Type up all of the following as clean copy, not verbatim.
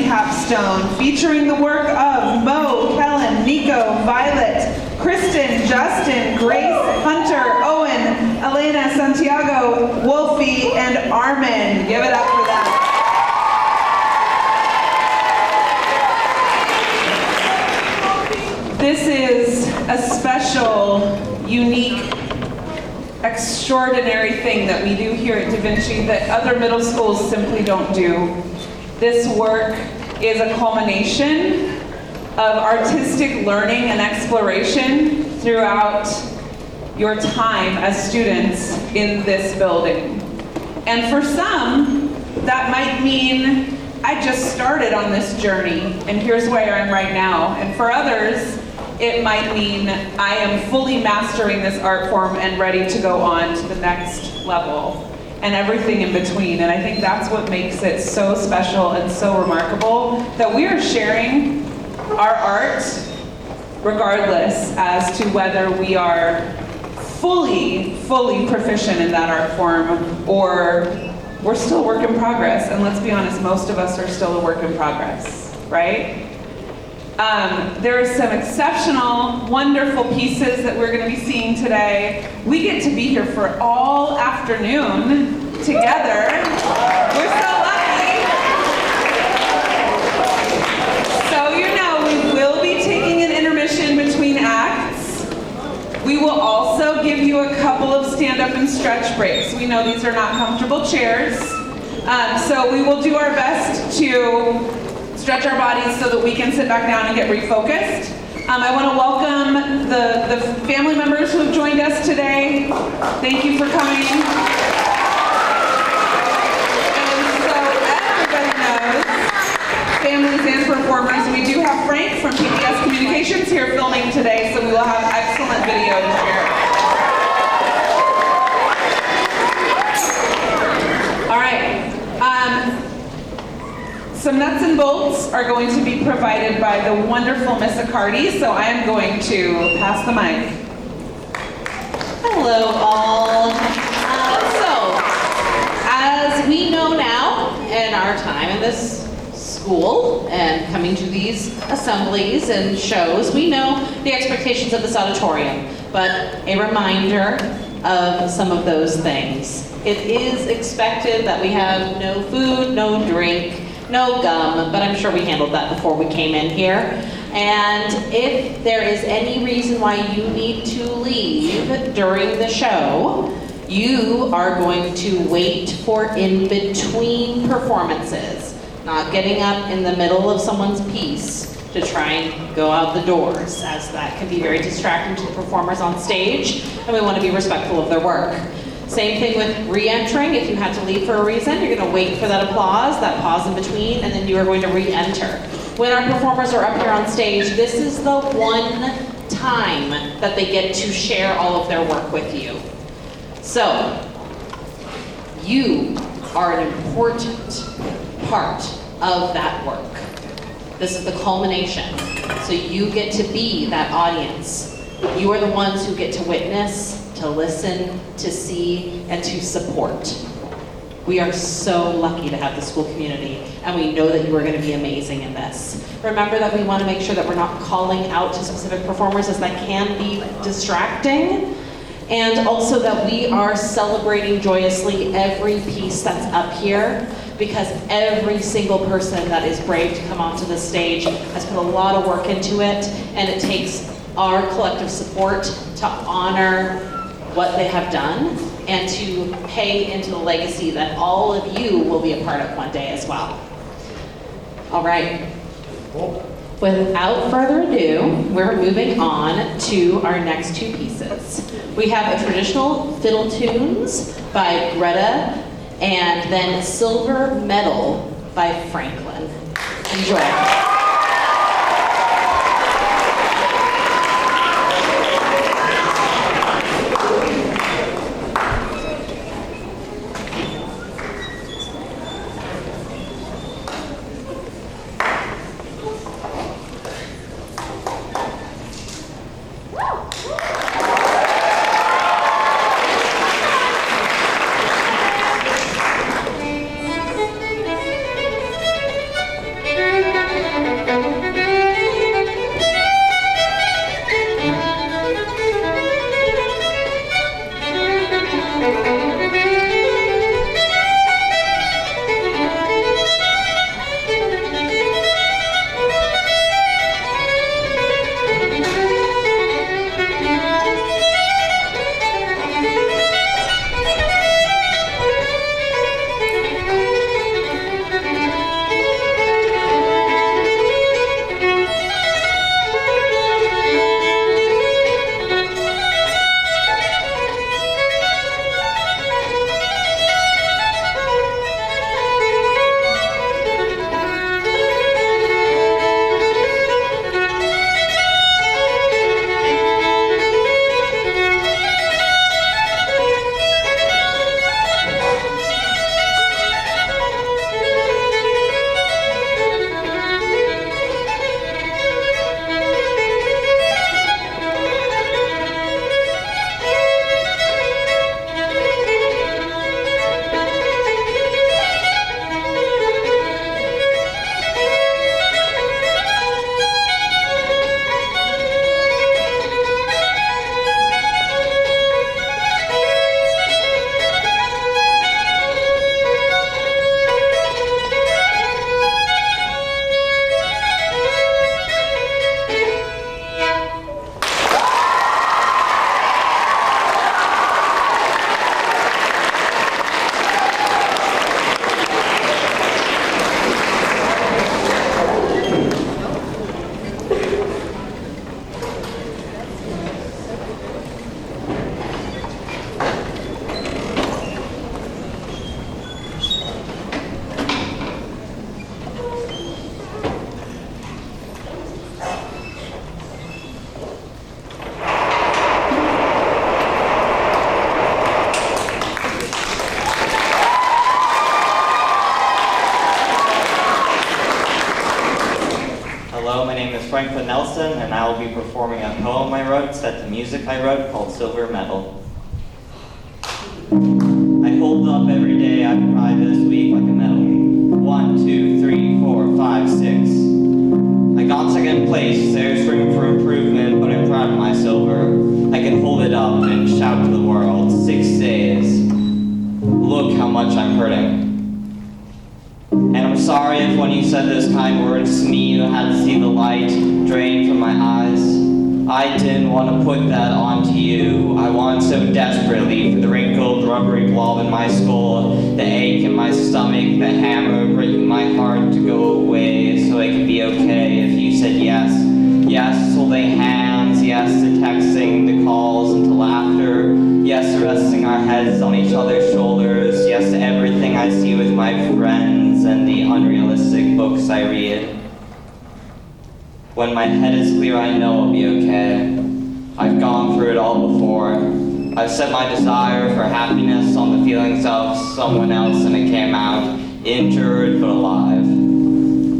Capstone, featuring the work of Mo, Kellen, Nico, Violet, Kristen, Justin, Grace, Hunter, Owen, Elena, Santiago, Wolfie, and Armin. Give it up for them. This is a special, unique, extraordinary thing that we do here at Da Vinci that other middle schools simply don't do. This work is a culmination of artistic learning and exploration throughout your time as students in this building. And for some, that might mean I just started on this journey and here's where I am right now. And for others, it might mean I am fully mastering this art form and ready to go on to the next level and everything in between. And I think that's what makes it so special and so remarkable that we are sharing our art regardless as to whether we are fully proficient in that art form or we're still a work in progress. And let's be honest, most of us are still a work in progress, right? There are some exceptional, wonderful pieces that we're going to be seeing today. We get to be here for all afternoon together. We're so lucky. So you know, we will be taking an intermission between acts. We will also give you a couple of stand-up and stretch breaks. We know these are not comfortable chairs. So we will do our best to stretch our bodies so that we can sit back down and get refocused. I want to welcome the family members who have joined us today. Thank you for coming. And so everybody knows, families and performers, we do have Frank from PBS Communications here filming today, so we will have excellent video to share. All right. Some nuts and bolts are going to be provided by the wonderful Miss Accardi, so I am going to pass the mic. Hello all. So, as we know now in our time in this school and coming to these assemblies and shows, we know the expectations of this auditorium, but a reminder of some of those things. It is expected that we have no food, no drink, no gum, but I'm sure we handled that before we came in here. And if there is any reason why you need to leave during the show, you are going to wait for in-between performances, not getting up in the middle of someone's piece to try and go out the doors, as that can be very distracting to the performers on stage, and we want to be respectful of their work. Same thing with re-entering. If you had to leave for a reason, you're going to wait for that applause, that pause in between, and then you are going to re-enter. When our performers are up here on stage, this is the one time that they get to share all of their work with you. So, you are an important part of that work. This is the culmination. So you get to be that audience. You are the ones who get to witness, to listen, to see, and to support. We are so lucky to have the school community, and we know that you are going to be amazing in this. Remember that we want to make sure that we're not calling out to specific performers, as that can be distracting, and also that we are celebrating joyously every piece that's up here, because every single person that is brave to come onto the stage has put a lot of work into it, and it takes our collective support to honor what they have done and to pay into the legacy that all of you will be a part of one day as well. All right. Without further ado, we're moving on to our next two pieces. We have a traditional fiddle tunes by Greta and then Silver Medal by Franklin. Enjoy. Hello, my name is Franklin Nelson, and I will be performing a poem I wrote set to music I wrote called Silver Medal. I hold up every day, I cry this week like a medal. 1, 2, 3, 4, 5, 6. I got second place, there's room for improvement, but I'm proud of my silver. I can hold it up and shout to the world, 6 days. Look how much I'm hurting. And I'm sorry if when you said those kind words to me, you had to see the light drain from my eyes. I didn't want to put that onto you. I wanted so desperately for the wrinkled, rubbery blob in my skull, the ache in my stomach, the hammer breaking my heart to go away so I could be okay if you said yes. Yes to holding hands, yes to texting, to calls and to laughter, yes to resting our heads on each other's shoulders, yes to everything I see with my friends and the unrealistic books I read. When my head is clear, I know I'll be okay. I've gone through it all before. I've set my desire for happiness on the feelings of someone else and it came out injured but alive.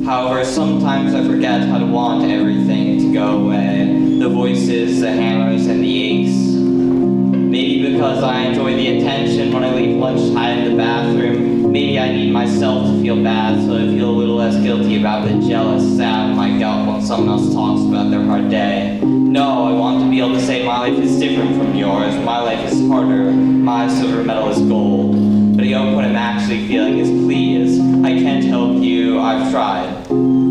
However, sometimes I forget how to want everything to go away. The voices, the hammers, and the aches. Maybe because I enjoy the attention when I leave lunchtime in the bathroom. Maybe I need myself to feel bad so I feel a little less guilty about the jealous sound in my gut when someone else talks about their hard day. No, I want to be able to say my life is different from yours. My life is harder. My silver medal is gold. But I hope what I'm actually feeling is please. I can't help you. I've tried.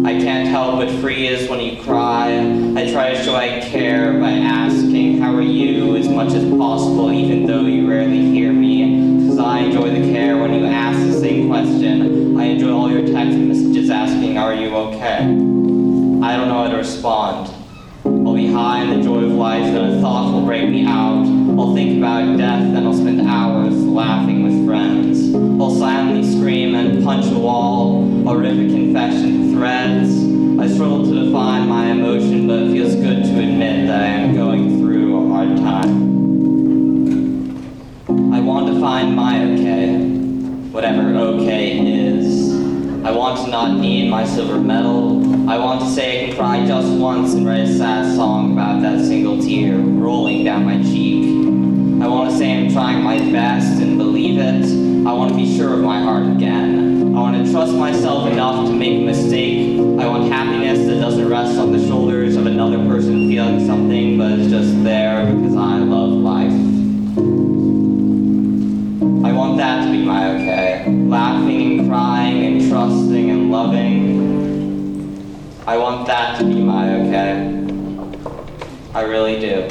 I can't help but freeze when you cry. I try to show I care by asking, how are you, as much as possible, even though you rarely hear me. Because I enjoy the care when you ask the same question. I enjoy all your text messages asking, are you okay? I don't know how to respond. I'll be high in the joy of life, then a thought will break me out. I'll think about death, then I'll spend hours laughing with friends. I'll silently scream and punch a wall. I'll rip a confession to threads. I struggle to define my emotion, but it feels good to admit that I am going through a hard time. I want to find my okay, whatever okay is. I want to not need my silver medal. I want to say I can cry just once and write a sad song about that single tear rolling down my cheek. I want to say I'm trying my best and believe it. I want to be sure of my heart again. I want to trust myself enough to make a mistake. I want happiness that doesn't rest on the shoulders of another person feeling something, but is just there because I love life. I want that to be my okay. Laughing and crying and trusting and loving. I want that to be my okay. I really do.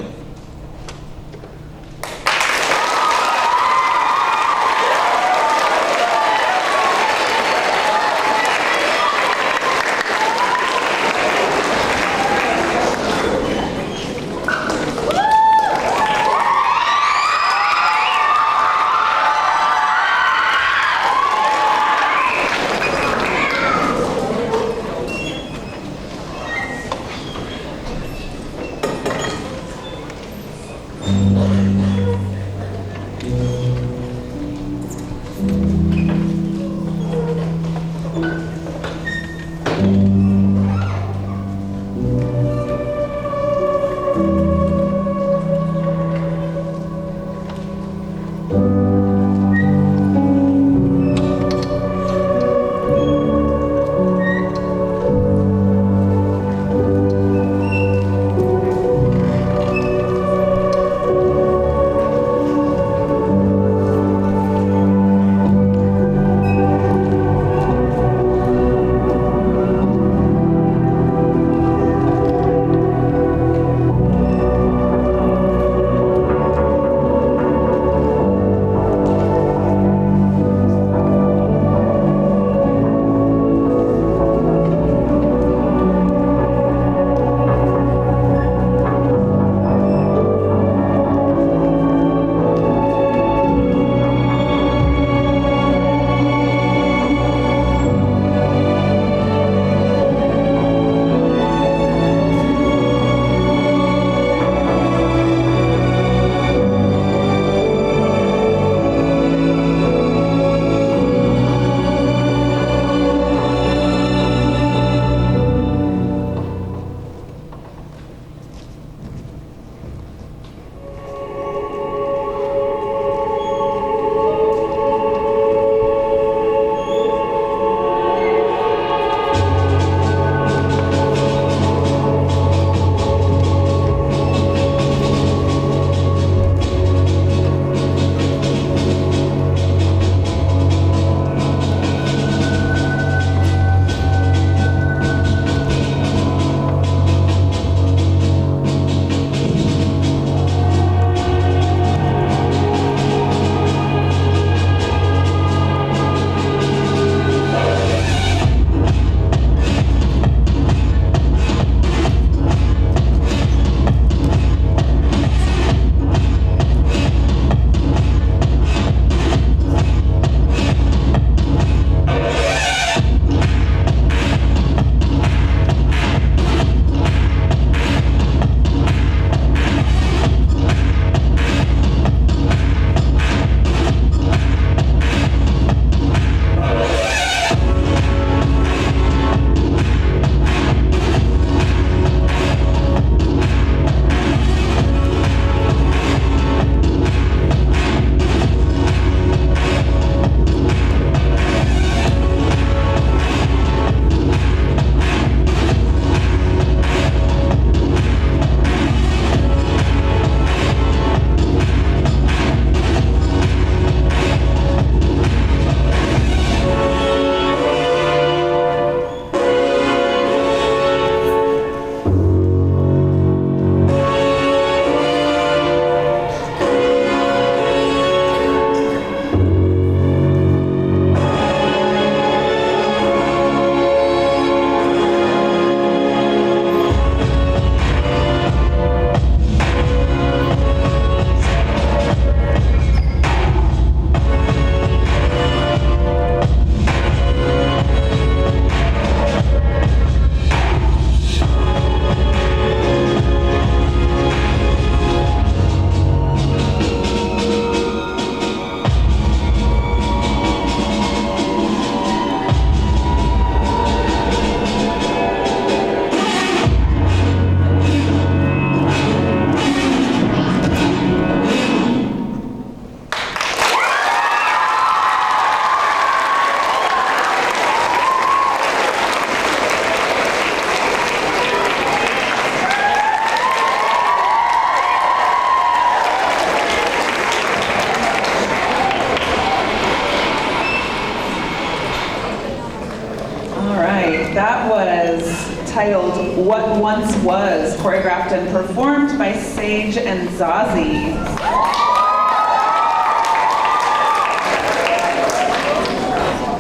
That was titled What Once Was, choreographed and performed by Sage and Zazie.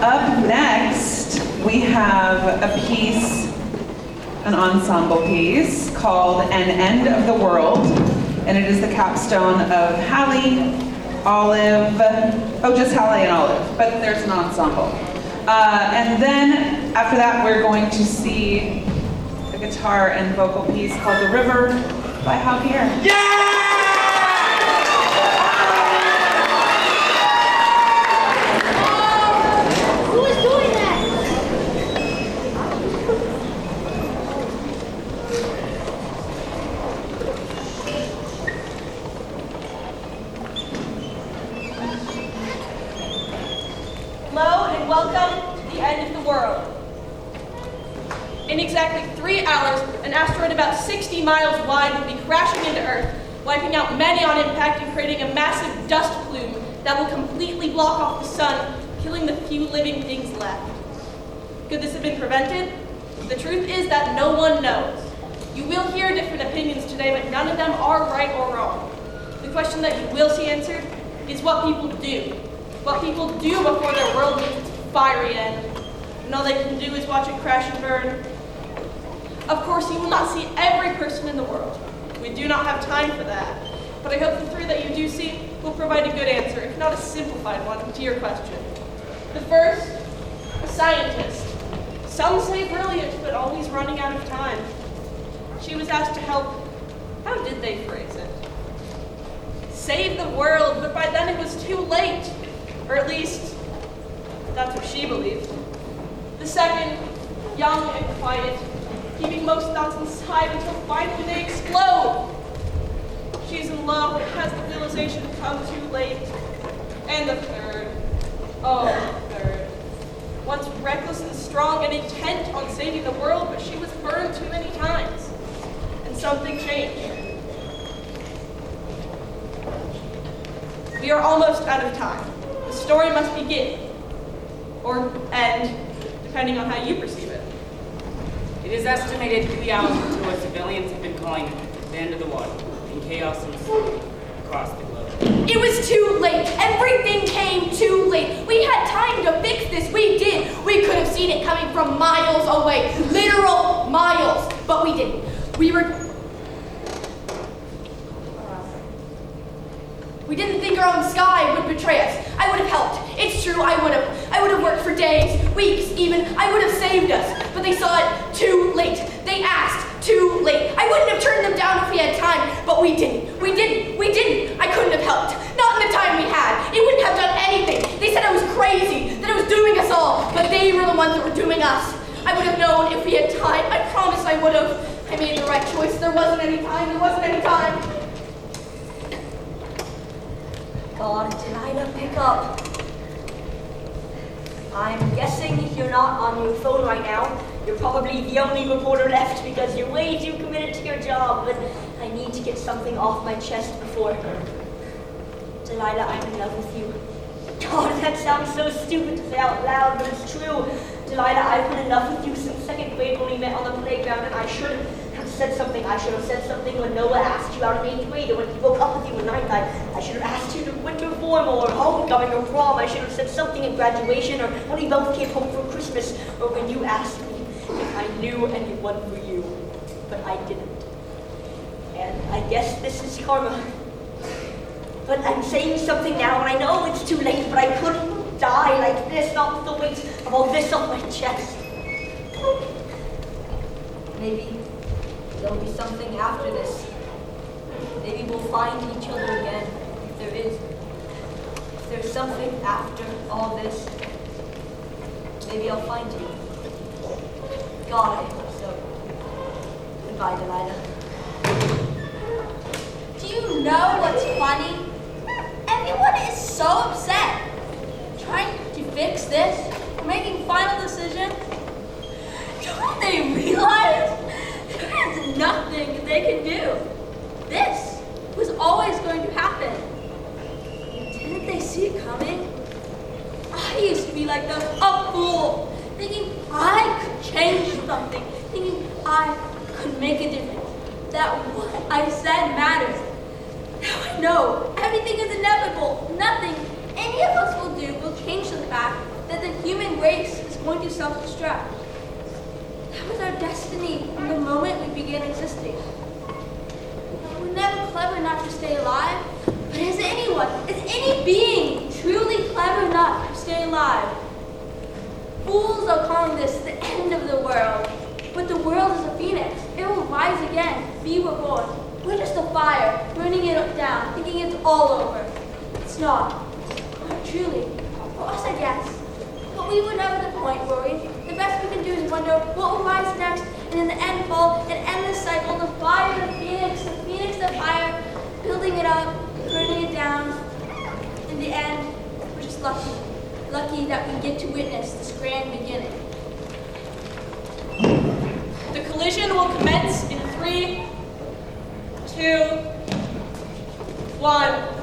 Up next, we have a piece, an ensemble piece called An End of the World, and it is the capstone of Hallie, Olive, just Hallie and Olive, but there's an ensemble. And then after that, we're going to see a guitar and vocal piece called The River by Javier. Yeah! Who is doing that? Hello and welcome to the end of the world. In exactly 3 hours, an asteroid about 60 miles wide will be crashing into Earth, wiping out many on impact and creating a massive dust plume that will completely block off the sun, killing the few living things left. Could this have been prevented? The truth is that no one knows. You will hear different opinions today, but none of them are right or wrong. The question that you will see answered is what people do. What people do before their world meets its fiery end. And all they can do is watch it crash and burn. Of course, you will not see every person in the world. We do not have time for that. But I hope the three that you do see will provide a good answer, if not a simplified one, to your question. The first, a scientist. Some say brilliant, but always running out of time. She was asked to help, how did they phrase it? Save the world, but by then it was too late. Or at least, that's what she believed. The second, young and quiet, keeping most thoughts inside until finally they explode. She's in love, but has the realization come too late. And the third, the third. Once reckless and strong and intent on saving the world, but she was burned too many times. And something changed. We are almost out of time. The story must begin, or end, depending on how you perceive it. It is estimated 3 hours before civilians have been calling it the end of the world, and chaos ensued across the globe. It was too late. Everything came too late. We had time to fix this. We did. We could have seen it coming from miles away. Literal miles. But we didn't. We didn't think our own sky would betray us. I would have helped. It's true, I would have worked for days, weeks even. I would have saved us. But they saw it too late. They asked too late. I wouldn't have turned them down if we had time, but we didn't. I couldn't have helped. Not in the time we had. It wouldn't have done anything. They said I was crazy, that I was dooming us all, but they were the ones that were dooming us. I would have known if we had time. I promise I would have. I made the right choice. There wasn't any time. God, Delilah, pick up. I'm guessing you're not on your phone right now. You're probably the only reporter left because you're way too committed to your job, but I need to get something off my chest before. Delilah, I'm in love with you. God, that sounds so stupid to say out loud, but it's true. Delilah, I've been in love with you since second grade when we met on the playground, and I should have said something. I should have said something when Noah asked you out in 8th grade, or when he broke up with you in 9th. I should have asked you to winter formal, or homecoming, or prom. I should have said something at graduation, or when we both came home for Christmas, or when you asked me if I knew anyone for you. But I didn't. And I guess this is karma. But I'm saying something now, and I know it's too late, but I couldn't die like this, not with the weight of all this on my chest. Maybe there'll be something after this. Maybe we'll find each other again, if there is. If there's something after all this, maybe I'll find you. God, I hope so. Goodbye, Delilah. Do you know what's funny? Everyone is so upset. Trying to fix this, making final decisions. Don't they realize there's nothing they can do? This was always going to happen. Didn't they see it coming? I used to be like them, a fool, thinking I could change change something, thinking I could make a difference, that what I said matters. Now I know everything is inevitable. Nothing any of us will do will change the fact that the human race is going to self-destruct. That was our destiny from the moment we began existing. We're never clever enough to stay alive, but is any being truly clever enough to stay alive? Fools are calling this the end of the world, but the world is a phoenix. It will rise again, be reborn. We're just a fire, burning it down, thinking it's all over. It's not. Not truly. For us, I guess. But we were never the point, Rory. The best we can do is wonder what will rise next, and in the end fall, an endless cycle, the fire, the phoenix, the fire, building it up, burning it down. In the end, we're just lucky. Lucky that we get to witness this grand beginning. The collision will commence in 3, 2, 1.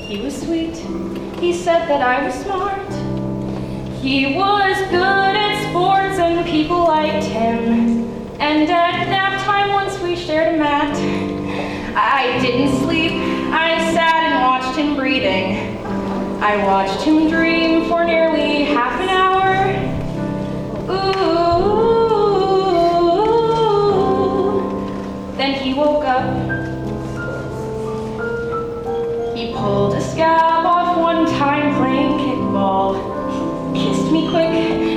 He was sweet. He said that I was smart. He was good at sports and people liked him. And at nap time once we shared a mat. I didn't sleep. I sat and watched him breathing. I watched him dream for nearly half an hour. Ooh. Then he woke up. He pulled a scab off one time playing kickball. Kissed me quick,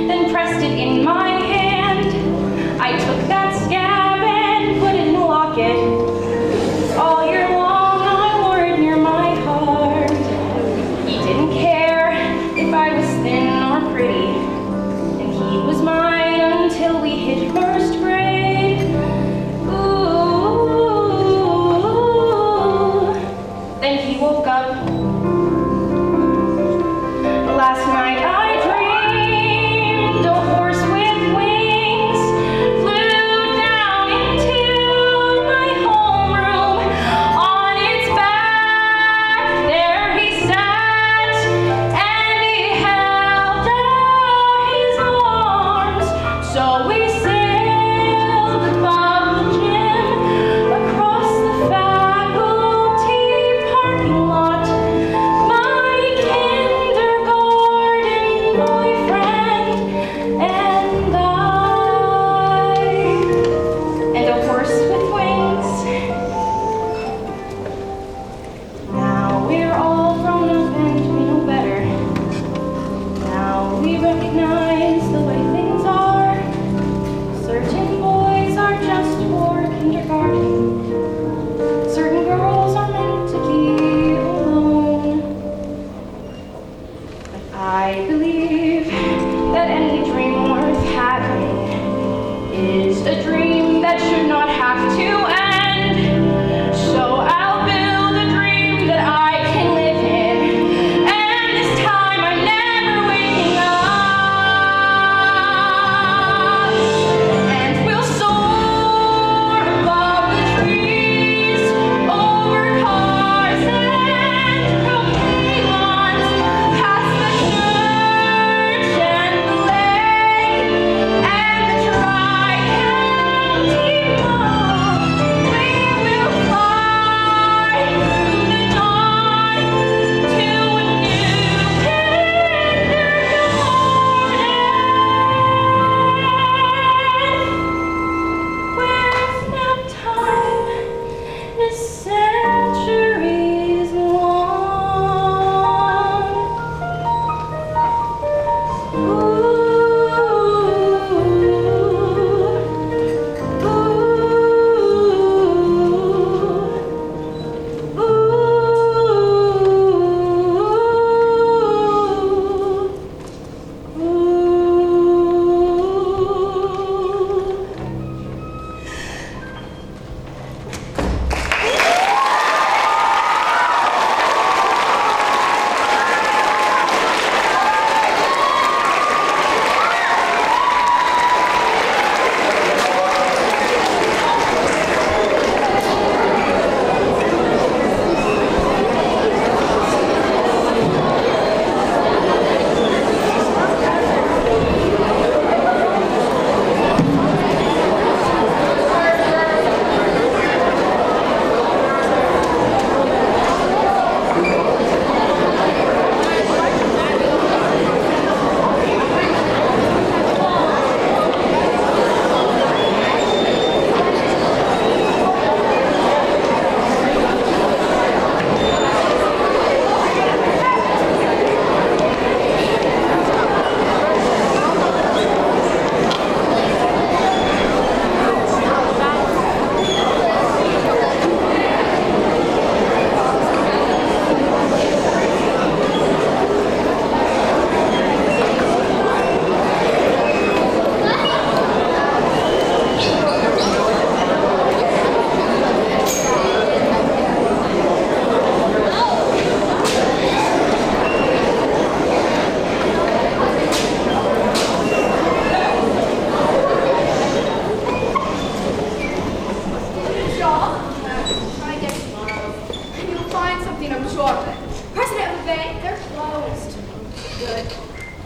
then pressed it in my hand. I took that scab and put it in a locket. All year long I wore it near my heart. He didn't care if I was thin or pretty, and he was mine until we hit first grade. Ooh. Then he woke up. Last night I dreamed a horse with wings flew down into my homeroom. On its back there he sat, and he held out his arms. So we sailed above the gym, across the faculty parking lot. My kindergarten boyfriend and I, and a horse with wings. Now we're all grown up and we know better. Now we recognize the way things are. Certain boys are just for kindergarten. Certain girls are meant to be alone. But I believe that any dream worth having is a dream that should not have to end. So I'll build a dream that I can live in. And this time I'm never waking up. And we'll soar above the trees, over cars and croquet lawns, past the church and the lake and the tri-county mall. We will fly through the dawn to a new kindergarten, where nap time is centuries long. Try again tomorrow, and you'll find something, I'm sure of it. President of a bank, they're closed. Good.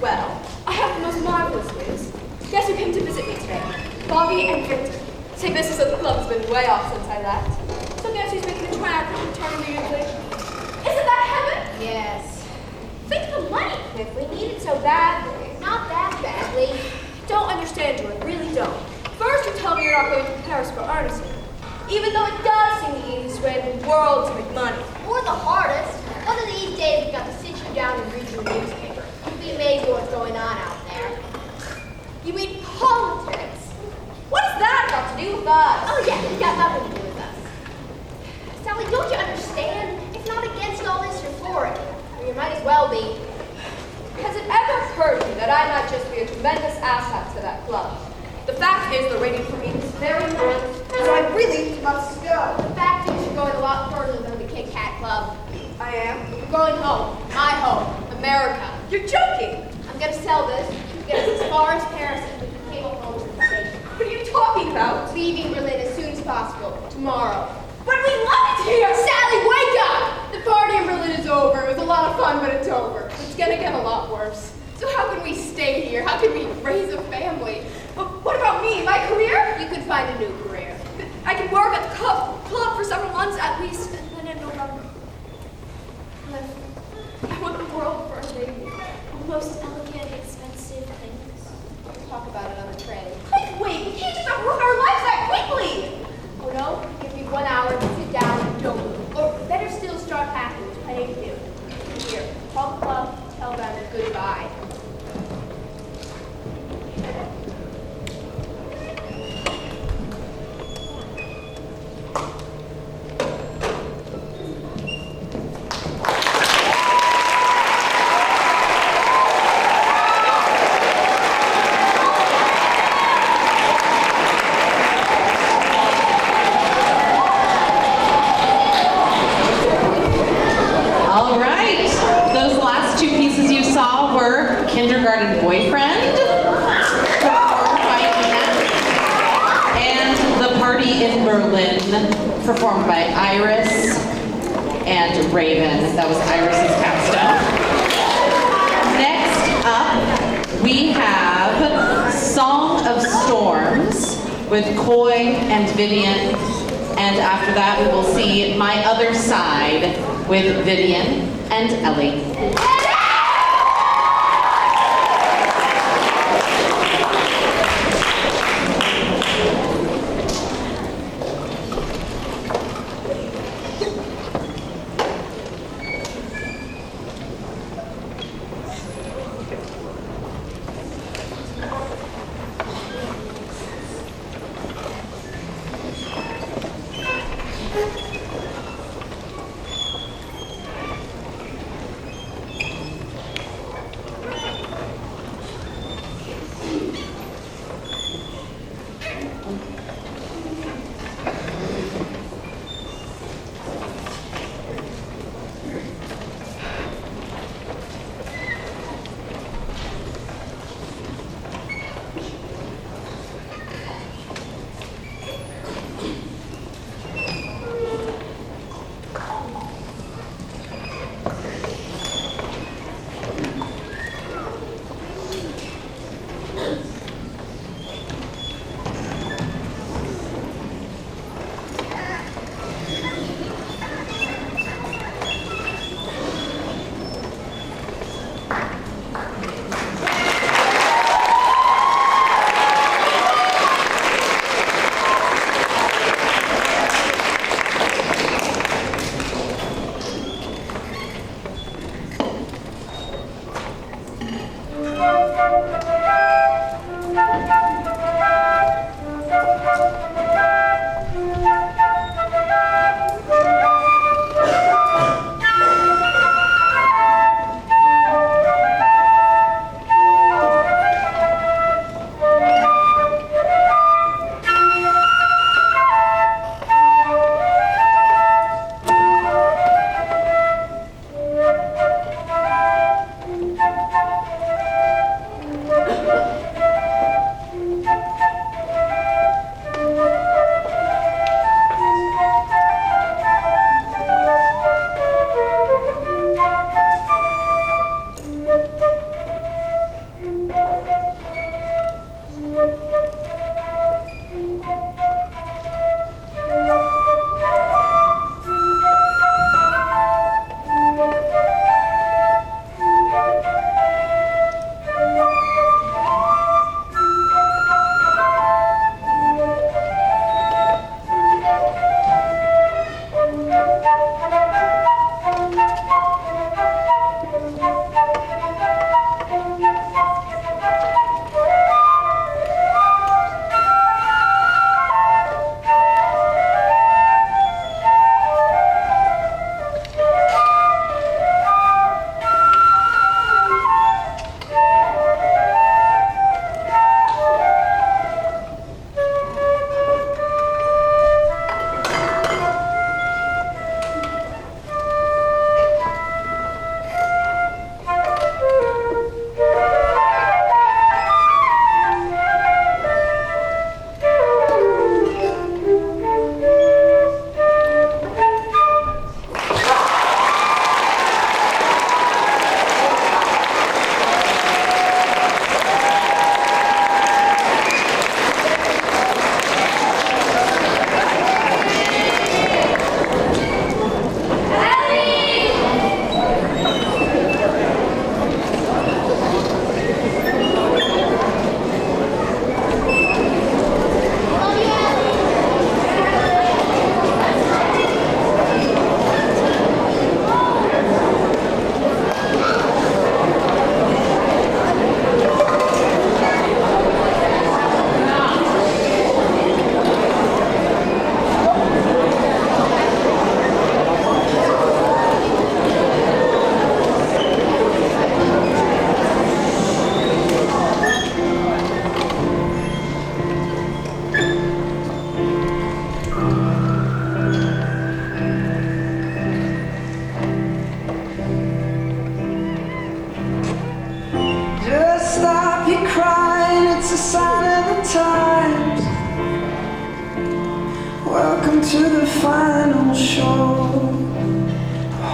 Well, I have the most marvelous news. Guess who came to visit me today? Bobby and Victor. Say business at the club's been way off since I left. So guess who's making a track and returning immediately? Isn't that heaven? Yes. Think of the money, Cliff. We need it so badly. Not that badly. Don't understand you, I really don't. First, you tell me you're not going to Paris for earnestly. Even though it does seem the easiest way in the world to make money. Or the hardest. One of these days we've got to sit you down and read your newspaper. You'll be amazed at what's going on out there. You mean politics? What does that got to do with us? Oh yeah, it's got nothing to do with us. Sally, don't you understand? If not against all this, you're for it. Or you might as well be. Has it ever occurred to you that I might just be a tremendous asset to that club? The fact is, the rating for me is very low, so I really must go. The fact is, you're going a lot further than the Kit Kat Club. I am? You're going home. My home. America. You're joking! I'm gonna sell this. Get us as far as Paris and we can cable home to the States. What are you talking about? Leaving Berlin as soon as possible. Tomorrow. But we love it here! Sally, wake up! The party in Berlin is over. It was a lot of fun, but it's over. It's gonna get a lot worse. So how can we stay here? How can we raise a family? But what about me? My career? You could find a new career. I can work at the club for several months at least, and then in November. I want the world for a baby. The most elegant, expensive things. We'll talk about it on the train. Wait, we can't just uproot our lives that quickly! Oh no? Give me 1 hour to sit down and don't move. Or better still, start packing, which I need to do. Here, call the club, tell them goodbye. All right. Those last two pieces you saw were Kindergarten Boyfriend, performed by Ina, and The Party in Berlin, performed by Iris and Raven. That was Iris's Capstone. Next up, we have Song of Storms with Coy and Vivian. And after that, we will see My Other Side with Vivian and Ellie.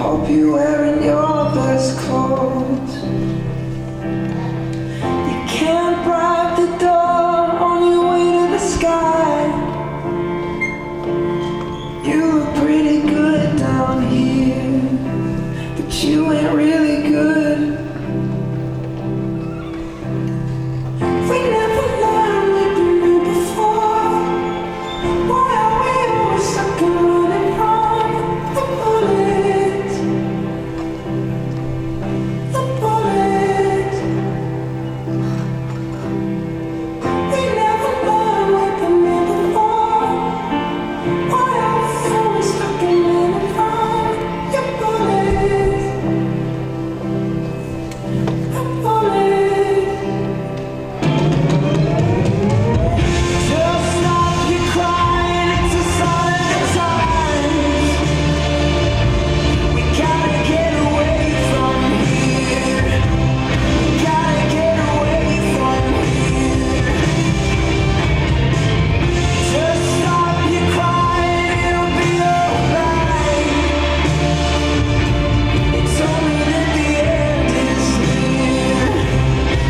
hope you're wearing your best clothes. You can't bribe the door on your way to the sky. You look pretty good down here, but you ain't really good. We never learned what we knew before. Why are we always stuck and running from the bullets? The bullets. We never learned what we knew before. Why are we always stuck and running from your bullets? The bullets. Just stop your crying, it's a sign of the times. We gotta get away from here. We gotta get away from here. Just stop your crying, it'll be alright. It's only that the end is near.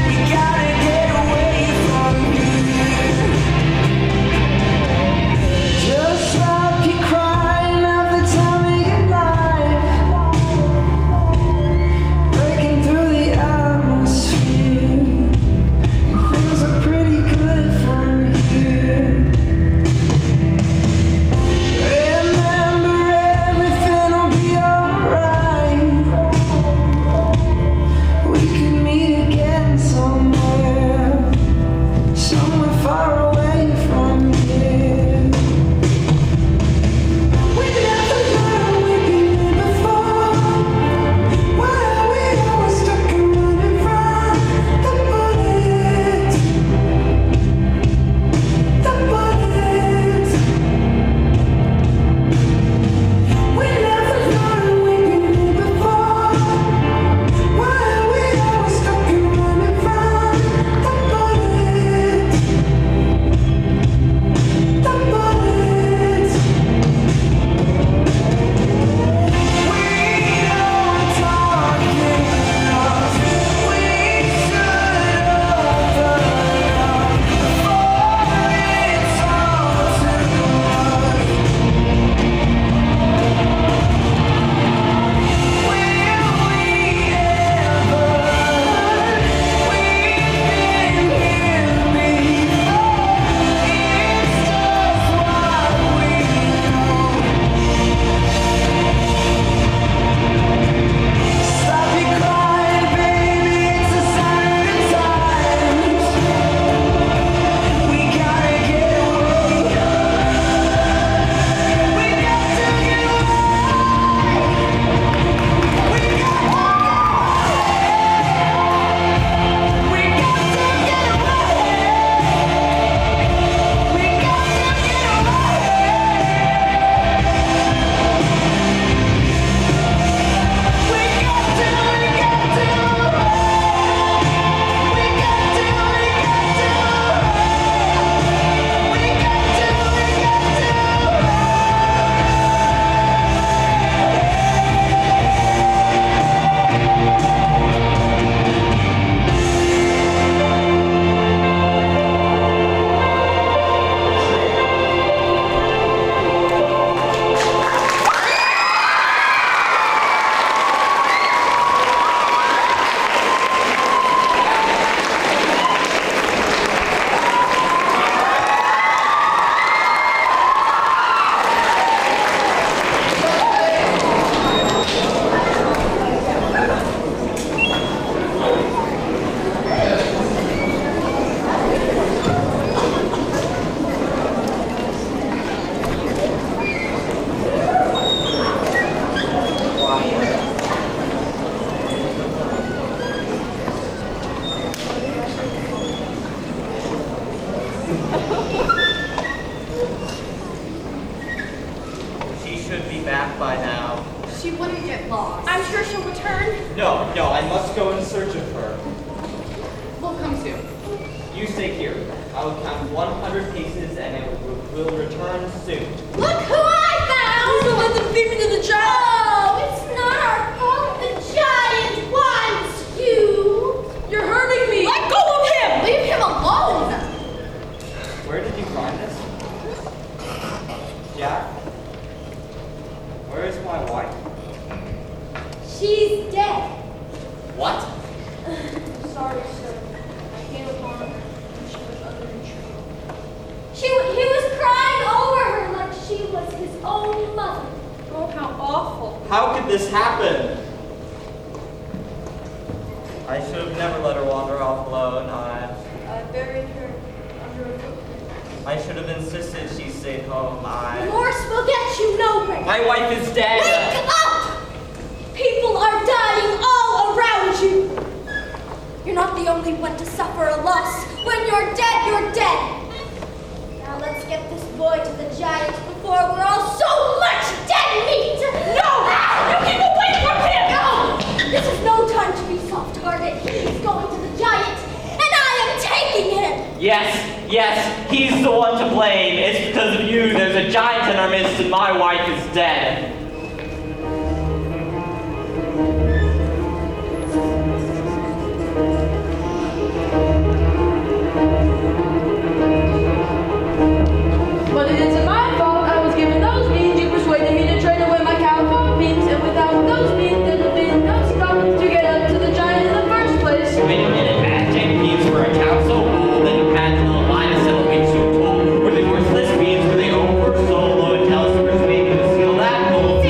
We gotta get away from here. Just stop your crying, now the time to get live. Breaking through the atmosphere. Things are pretty good from here. Remember, everything will be alright. We could meet again somewhere far away from here. We never learned we've been here before. Why are we always stuck and running from the bullets? The bullets. We never learned we've been here before. Why are we always stuck and running from the bullets? The bullets. We don't talk enough. We should open up before it's all too much. Will we ever learn? We've been here before. It's just what we know. Stop your crying, baby, it's a sign of the times. We gotta get away. We got to get away. We got to get away. We got to get away. We got to get She should be back by now. She wouldn't get lost. I'm sure she'll return. No, I must go in search of her. We'll come soon. You stay here. I will count 100 pieces and it will return soon. Look who I found! Who's the one that beat me to the job? Oh, it's not She's dead. What? Sorry, sir. I came upon her when she was under a tree. He was crying over her like she was his own mother. Oh, how awful. How could this happen? I should have never let her wander off alone. I buried her under a footprint. I should have insisted she stayed home. Remorse will get you nowhere. My wife is dead. Wake up! People are dying all around you. You're not the only one to suffer a loss. When you're dead, you're dead. Now let's get this boy to the giant before we're all so much dead meat. No! You keep away from him! No! This is no time to be soft-hearted. He's going to the giant, and I am taking him. Yes, he's the one to blame. It's because of you. There's a giant in our midst and my wife is dead. But it isn't my fault. I was given those beans. You persuaded me to trade away my cow for beans. And without those beans, there would be no stopping to get up to the giant in the first place. Wait a minute, Matt. Take beans for a cow so old that you had to line a settlement so tall. Were they worthless beans? Were they over so low? Tell us where to make to steal that gold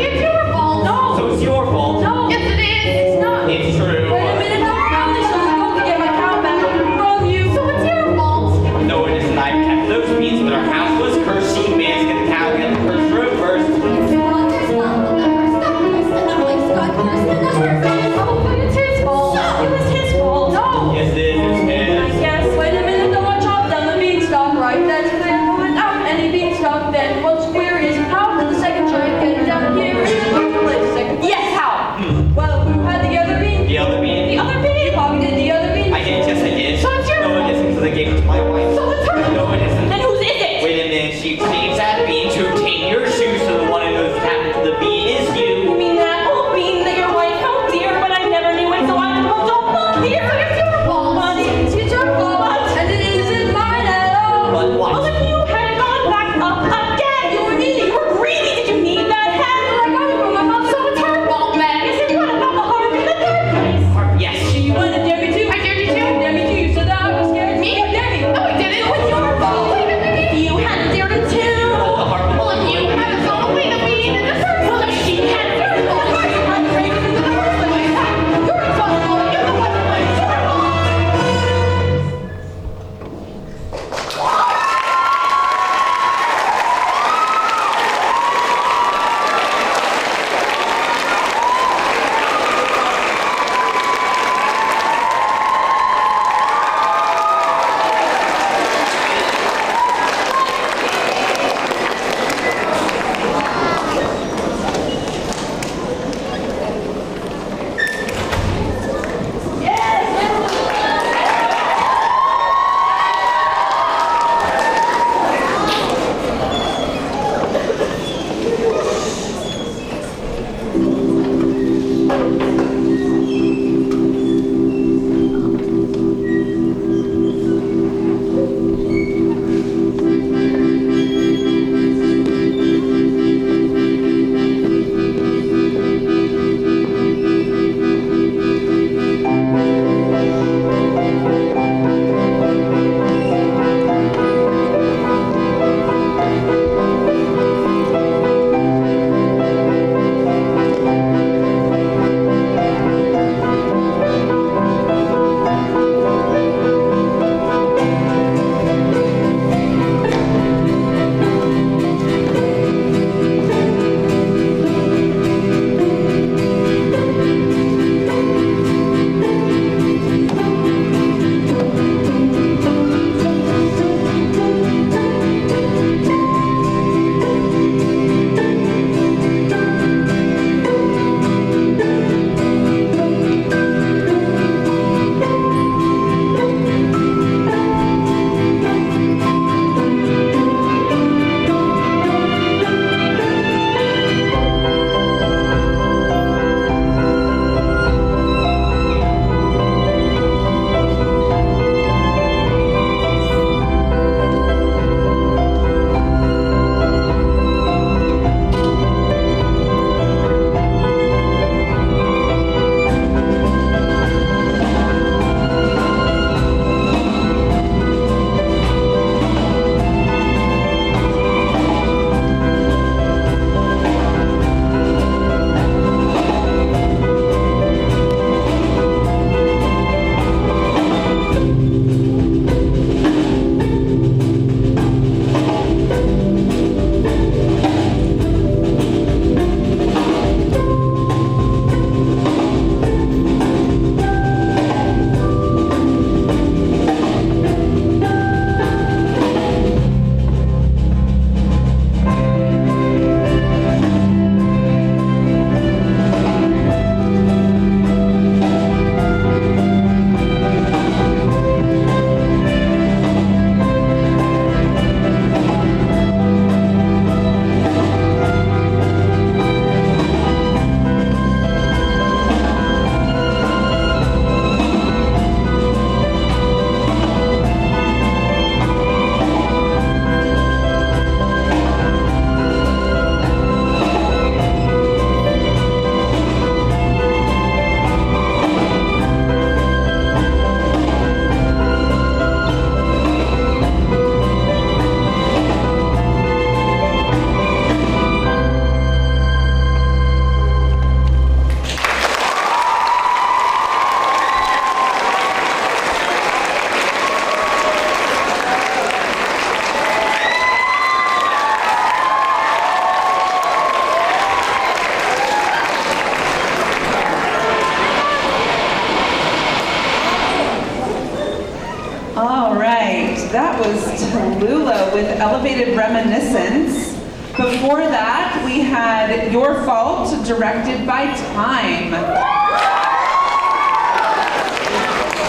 was Tallulah with Elevated Reminiscence. Before that, we had Your Fault, directed by Time. All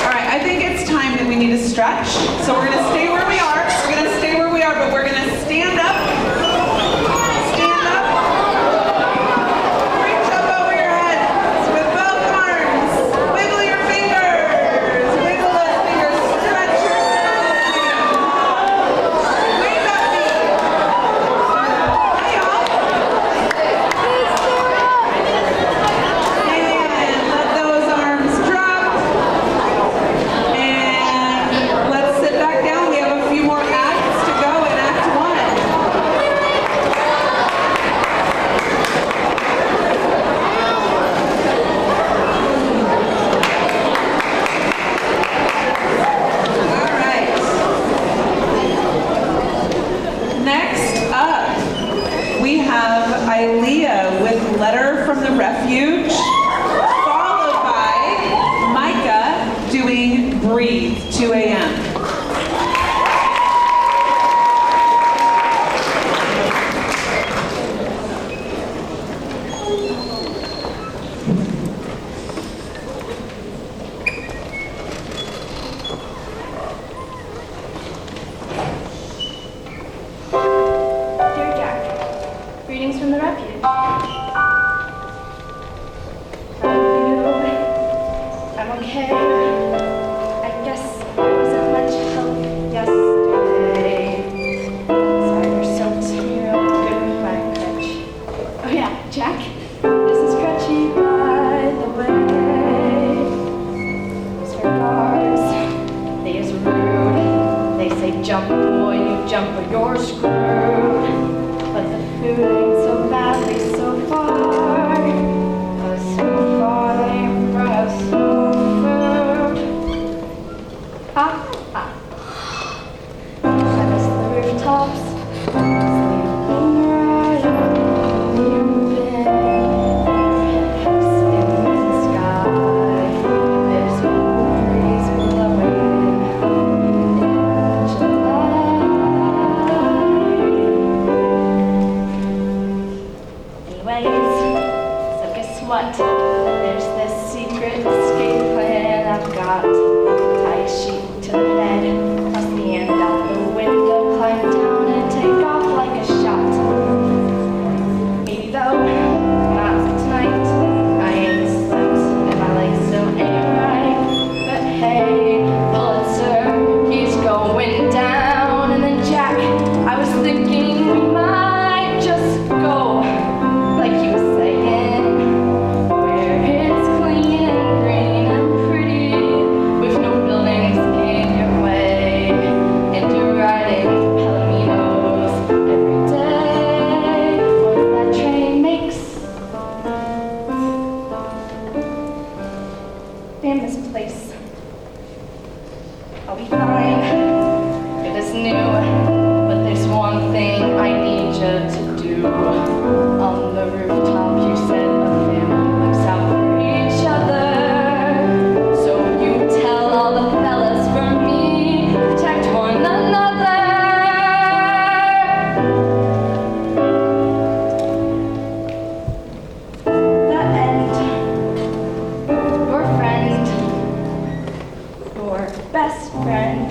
right, I think it's time that we need to stretch. So we're gonna stay where we are. We're gonna stay where we are, but we're gonna stand up. Stand up. Reach up over your heads with both arms. Wiggle your fingers. Wiggle those fingers. Stretch your spine. Wave at me. Hi, y'all. And let those arms drop. And let's sit back down. We have a few more acts to go in Act 1. All right. Next up, we have Ilea with Letter from the Refuge, followed by Micah doing Breathe, 2 a.m. Dear Jack, greetings from the refuge. How are you? I'm okay. I guess there wasn't much help yesterday. Sorry, you're so good with my crutch. Oh yeah, Jack, this is Crutchy, by the way. Those are guards. They is rude. They say jump, boy, you jump or you're screwed. But the food ain't so badly so far. 'Cause so far they brought us no food. Ah, ah. I miss the rooftops. Sleeping right on the bed. House in the sky. There's a breeze blowing in July. Anyways, so guess what? There's this secret escape plan I've got. Tie a sheet to the bed, toss the end out the window, climb down and take off like a shot. Maybe though, not tonight. I ain't slept and my legs don't ain't right. But hey, Pulitzer, he's going down. And then Jack, I was thinking we might just go. Like he was saying, where it's clean and green and pretty, with no buildings in your way, and you're riding Palominos every day. Once that train makes famous place, I'll be fine. It is new, but there's one thing I need you to do. On the rooftop, you said a family looks out for each other. So you tell all the fellas from me, protect one another. The end. Your friend, your best friend.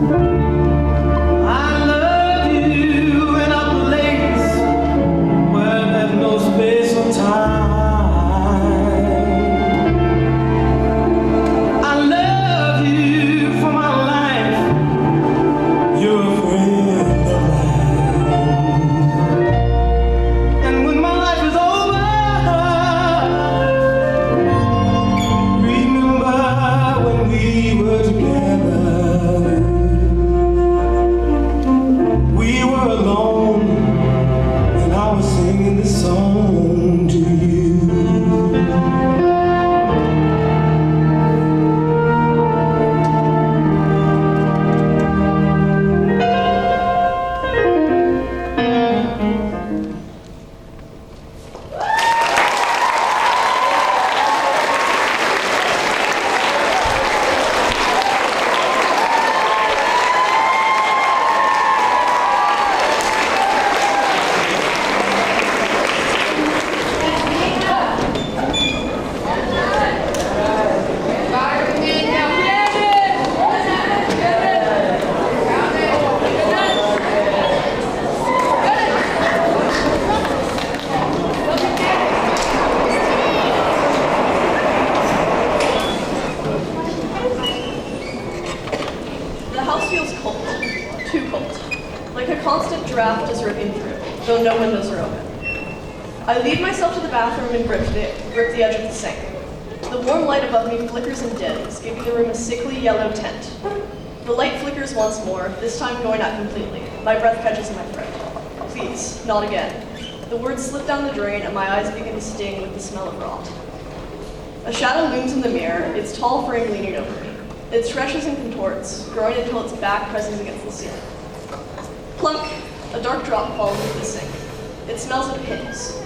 I love you in a place where there's no space or time. I love you for my life. You're a friend of mine. And when my life is over, remember when we were together. We were alone, and I was singing this song to you. The house feels cold, too cold, like a constant draft is ripping through, though no windows are open. I lead myself to the bathroom and grip the edge of the sink. The warm light above me flickers and dims, giving the room a sickly yellow tint. The light flickers once more, this time going out completely. My breath catches in my throat. Please, not again. The words slip down the drain and my eyes begin to sting with the smell of rot. A shadow looms in the mirror, its tall frame leaning over me. It stretches and contorts, growing until its back presses against the ceiling. Plunk! A dark drop falls into the sink. It smells of pins.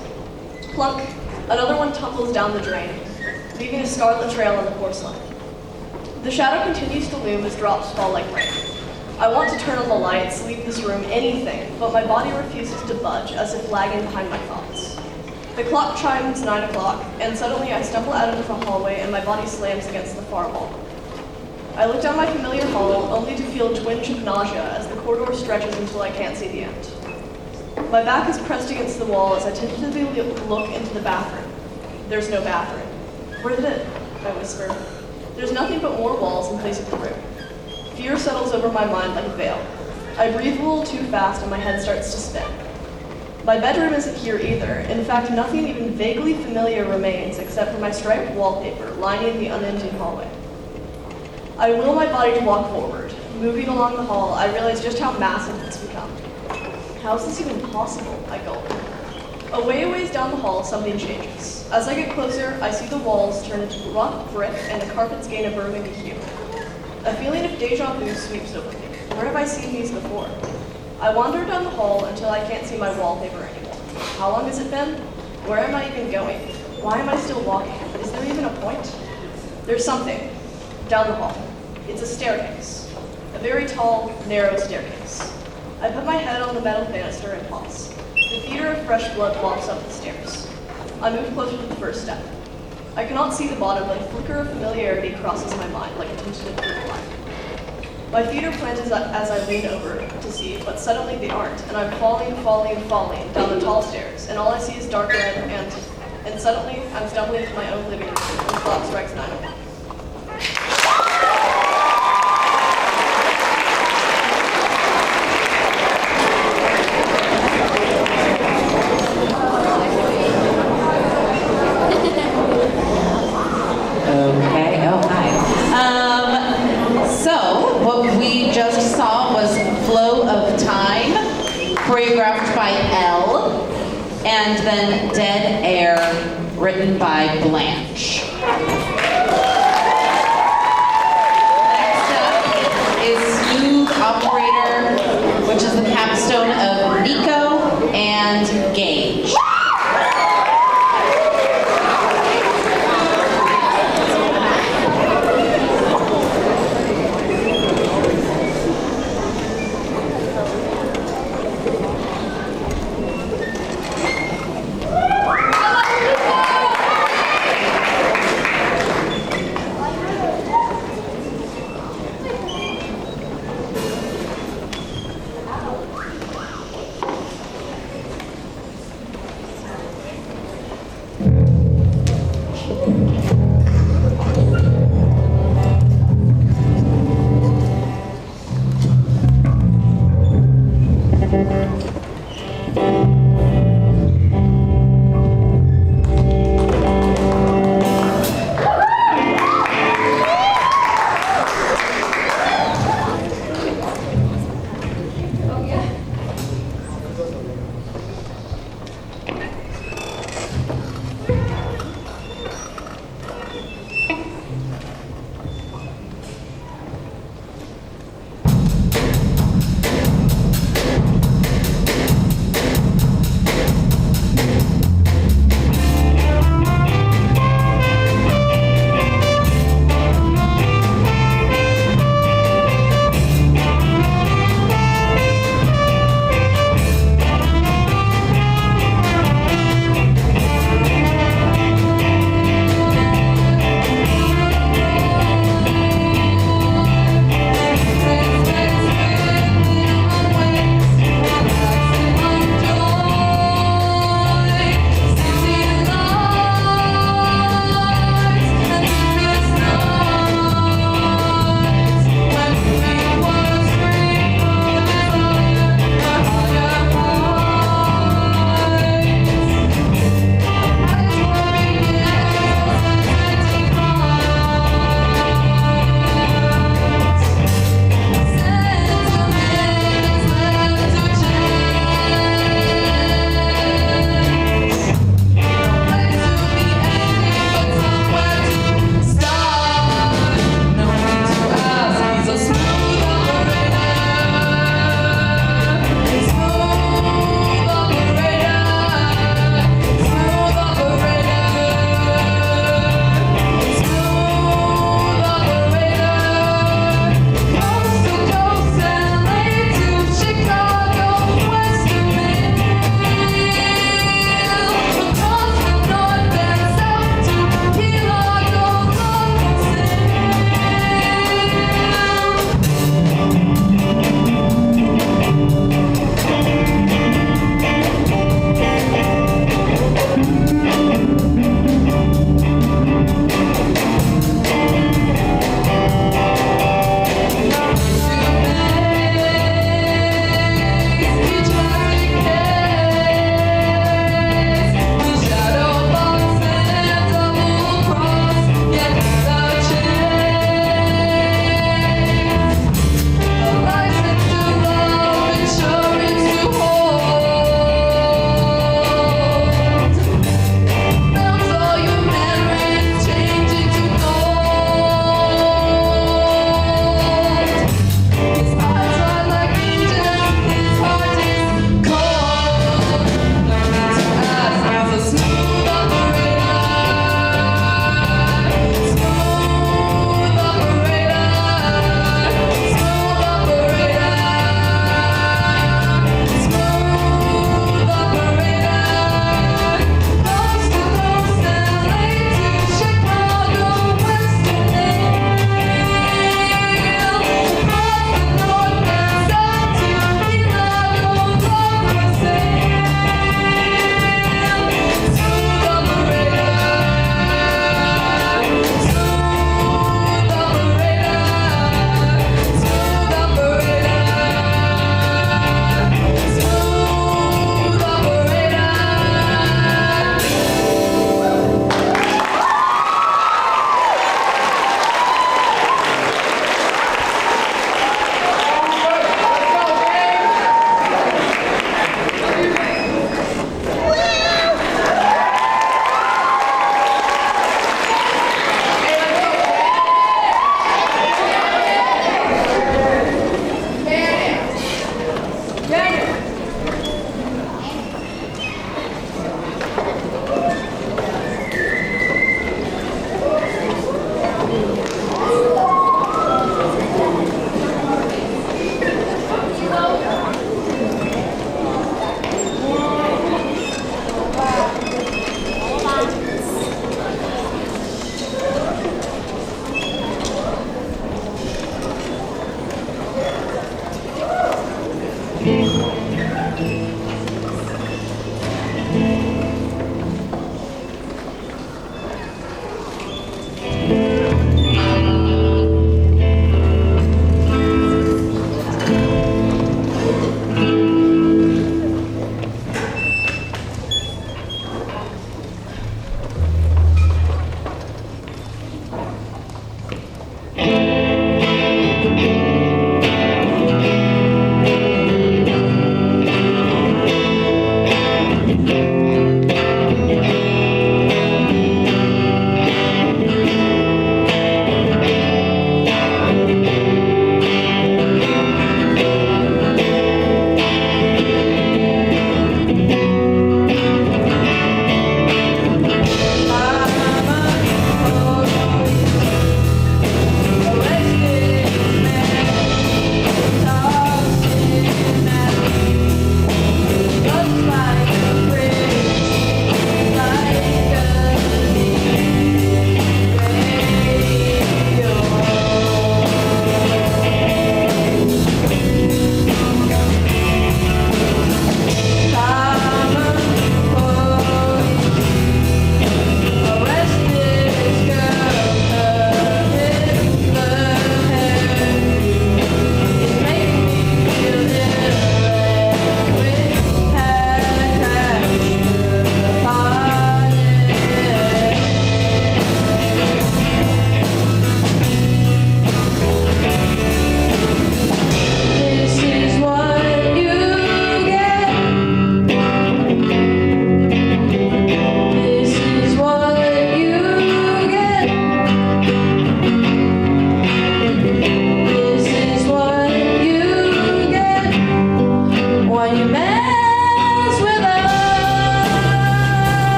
Plunk! Another one tumbles down the drain, leaving a scarlet trail on the porcelain. The shadow continues to loom as drops fall like rain. I want to turn on the lights, leave this room, anything, but my body refuses to budge, as if lagging behind my thoughts. The clock chimes 9 o'clock, and suddenly I stumble out into the hallway and my body slams against the far wall. I look down my familiar hall, only to feel a twinge of nausea as the corridor stretches until I can't see the end. My back is pressed against the wall as I tentatively look into the bathroom. There's no bathroom. Where did it? I whisper. There's nothing but more walls in place of the room. Fear settles over my mind like a veil. I breathe a little too fast and my head starts to spin. My bedroom isn't here either. In fact, nothing even vaguely familiar remains except for my striped wallpaper lining the unending hallway. I will my body to walk forward. Moving along the hall, I realize just how massive it's become. How is this even possible? I gulp. A ways down the hall, something changes. As I get closer, I see the walls turn into rough brick and the carpets gain a burgundy hue. A feeling of deja vu sweeps over me. Where have I seen these before? I wander down the hall until I can't see my wallpaper anymore. How long has it been? Where am I even going? Why am I still walking? Is there even a point? There's something. Down the hall. It's a staircase. A very tall, narrow staircase. I put my head on the metal banister and pause. The theater of fresh blood walks up the stairs. I move closer to the first step. I cannot see the bottom, but a flicker of familiarity crosses my mind like a tentative blue line. My feet are planted as I lean over to see, but suddenly they aren't, and I'm falling down the tall stairs, and all I see is dark red, and suddenly I'm stumbling into my own living room, and the clock strikes 9 o'clock. Okay, oh, hi. So, what we just saw was Flow of Time, choreographed by Elle, and then Dead Air, written by Blanche. Next up is Smooth Operator, which is the capstone of Nico and Gage.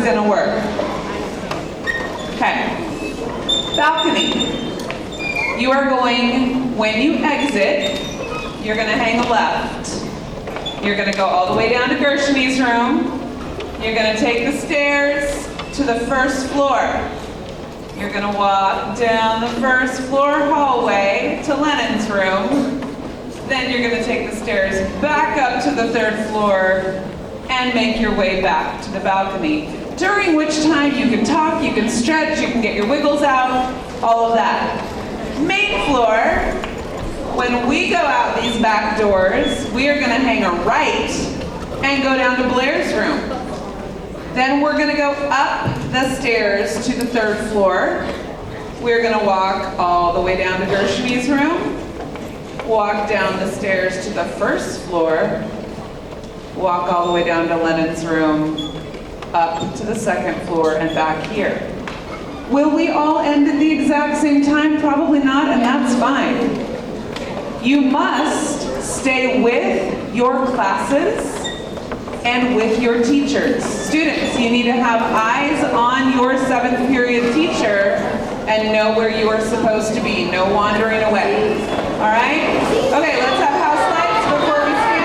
gonna work. Okay. Balcony. You are going, when you exit, you're gonna hang a left. You're gonna go all the way down to Gershony's room. You're gonna take the stairs to the first floor. You're gonna walk down the first floor hallway to Lennon's room. Then you're gonna take the stairs back up to the third floor and make your way back to the balcony. During which time you can talk, you can stretch, you can get your wiggles out, all of that. Main floor, when we go out these back doors, we are gonna hang a right and go down to Blair's room. Then we're gonna go up the stairs to the third floor. We're gonna walk all the way down to Gershony's room, walk down the stairs to the first floor, walk all the way down to Lennon's room, up to the second floor and back here. Will we all end at the exact same time? Probably not, and that's fine. You must stay with your classes and with your teachers. Students, you need to have eyes on your 7th period teacher and know where you are supposed to be. No wandering away. All right? Okay, let's have house lights before we stand.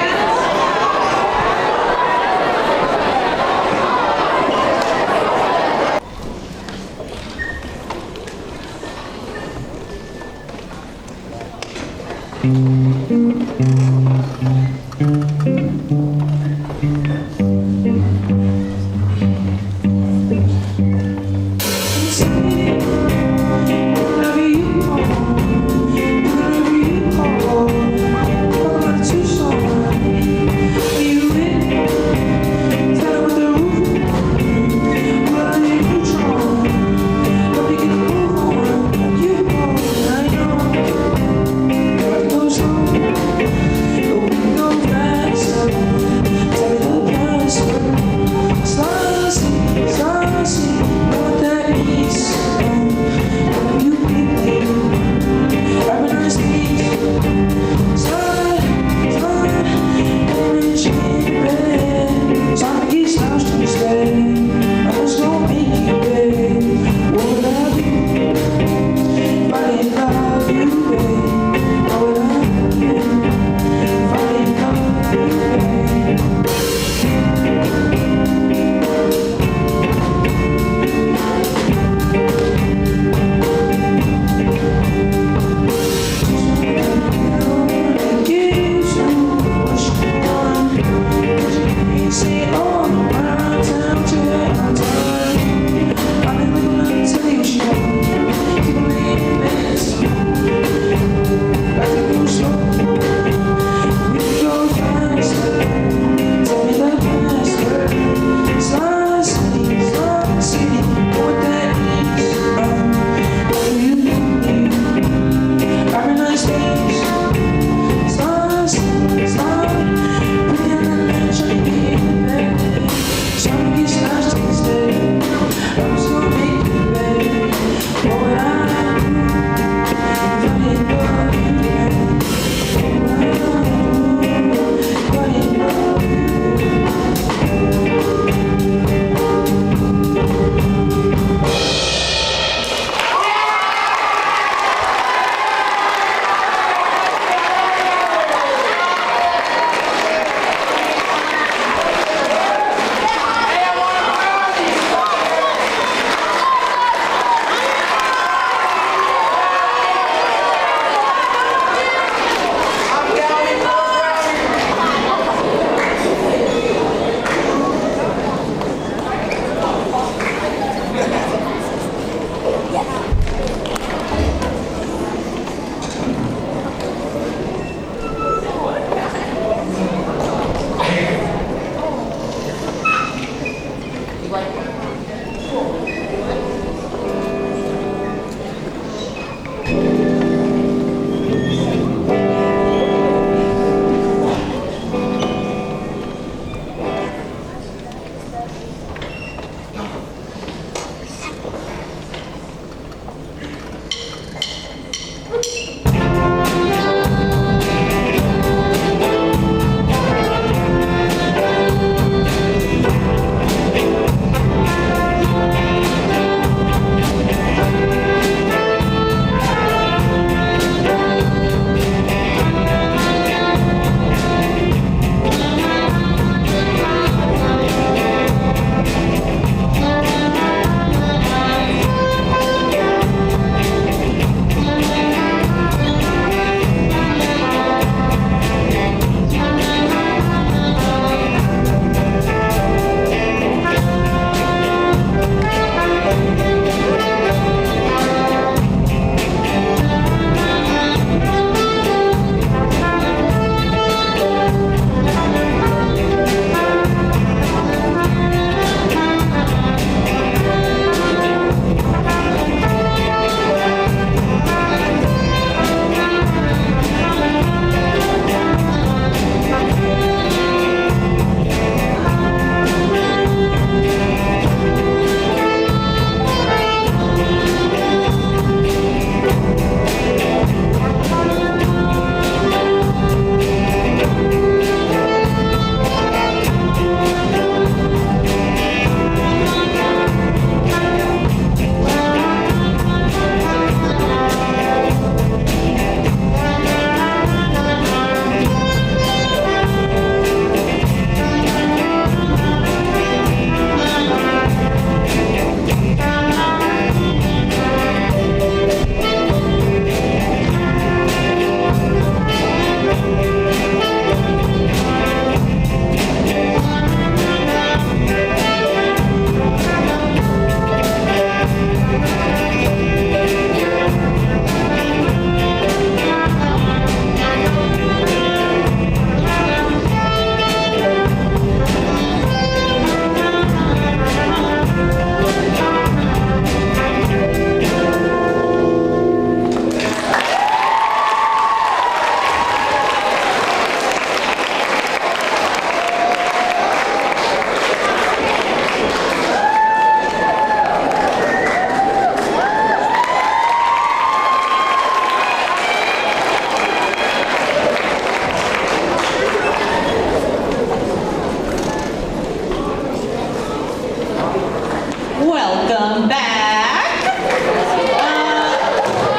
welcome back.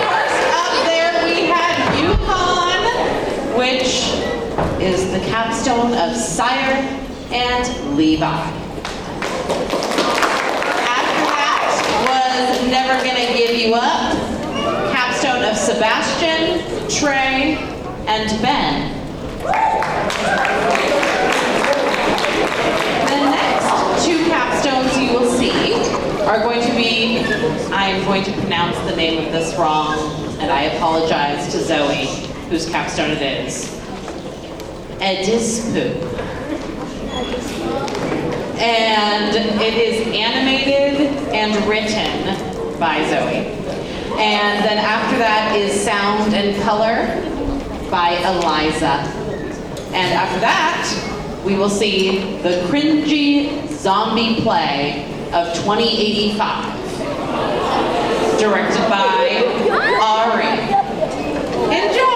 First up there we have Yukon, which is the capstone of Sire and Levi. After that was Never Gonna Give You Up, capstone of Sebastian, Trey, and Ben. The next two capstones you will see are going to be, I am going to pronounce the name of this wrong, and I apologize to Zoe, whose capstone it is. Edispu. And it is animated and written by Zoe. And then after that is Sound and Color by Eliza. And after that, we will see the cringy zombie play of 2085, directed by Ari. Enjoy!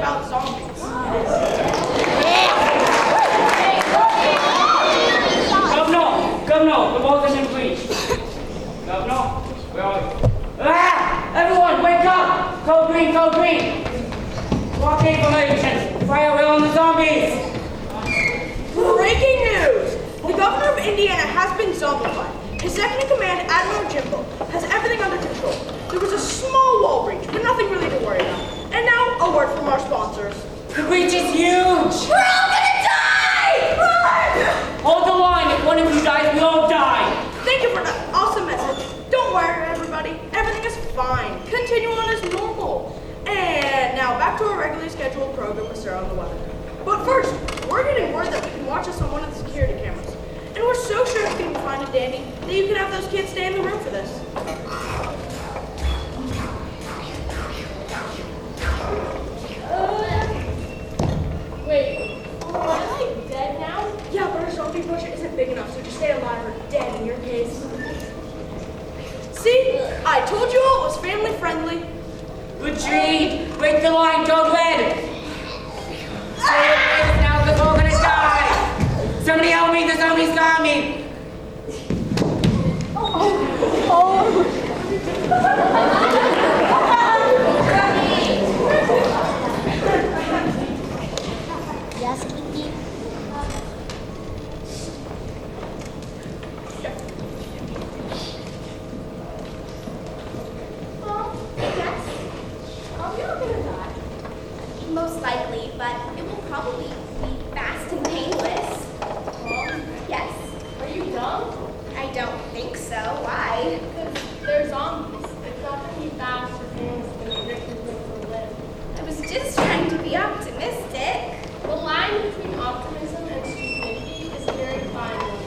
about zombies. Governor, the walls are in breach. Governor, where are you? Ah! Everyone, wake up! Code green, code green! Blockade formation! Fire away on the zombies! Breaking news! The governor of Indiana has been zombified. His second-in-command, Admiral Jimbo, has everything under control. There was a small wall breach, but nothing really to worry about. And now, a word from our sponsors. The breach is huge! We're all gonna die! Run! Hold the line! If one of you dies, we all die! Thank you for that awesome message. Don't worry, everybody. Everything is fine. Continue on as normal. And now back to our regularly scheduled program with Sarah on the weather. But first, we're getting word that we can watch us on one of the security cameras. And we're so sure it's going to be fine and dandy that you can have those kids stay in the room for this. Wait, are they dead now? Yeah, but our zombie budget isn't big enough, so just stay alive or dead in your case. See? I told you all it was family friendly. Retreat! Break the line, go red! Stay away now, because we're all gonna die! Somebody help me, the zombies got me! Yes, Kiki. Yes. You're not gonna die. Most likely, but it will probably be fast and painless. Yes. Are you dumb? I don't think so. Why? Because they're zombies. It's not going to be fast or painless when they rip your people to live. I was just trying to be optimistic. The line between optimism and stupidity is a very fine one.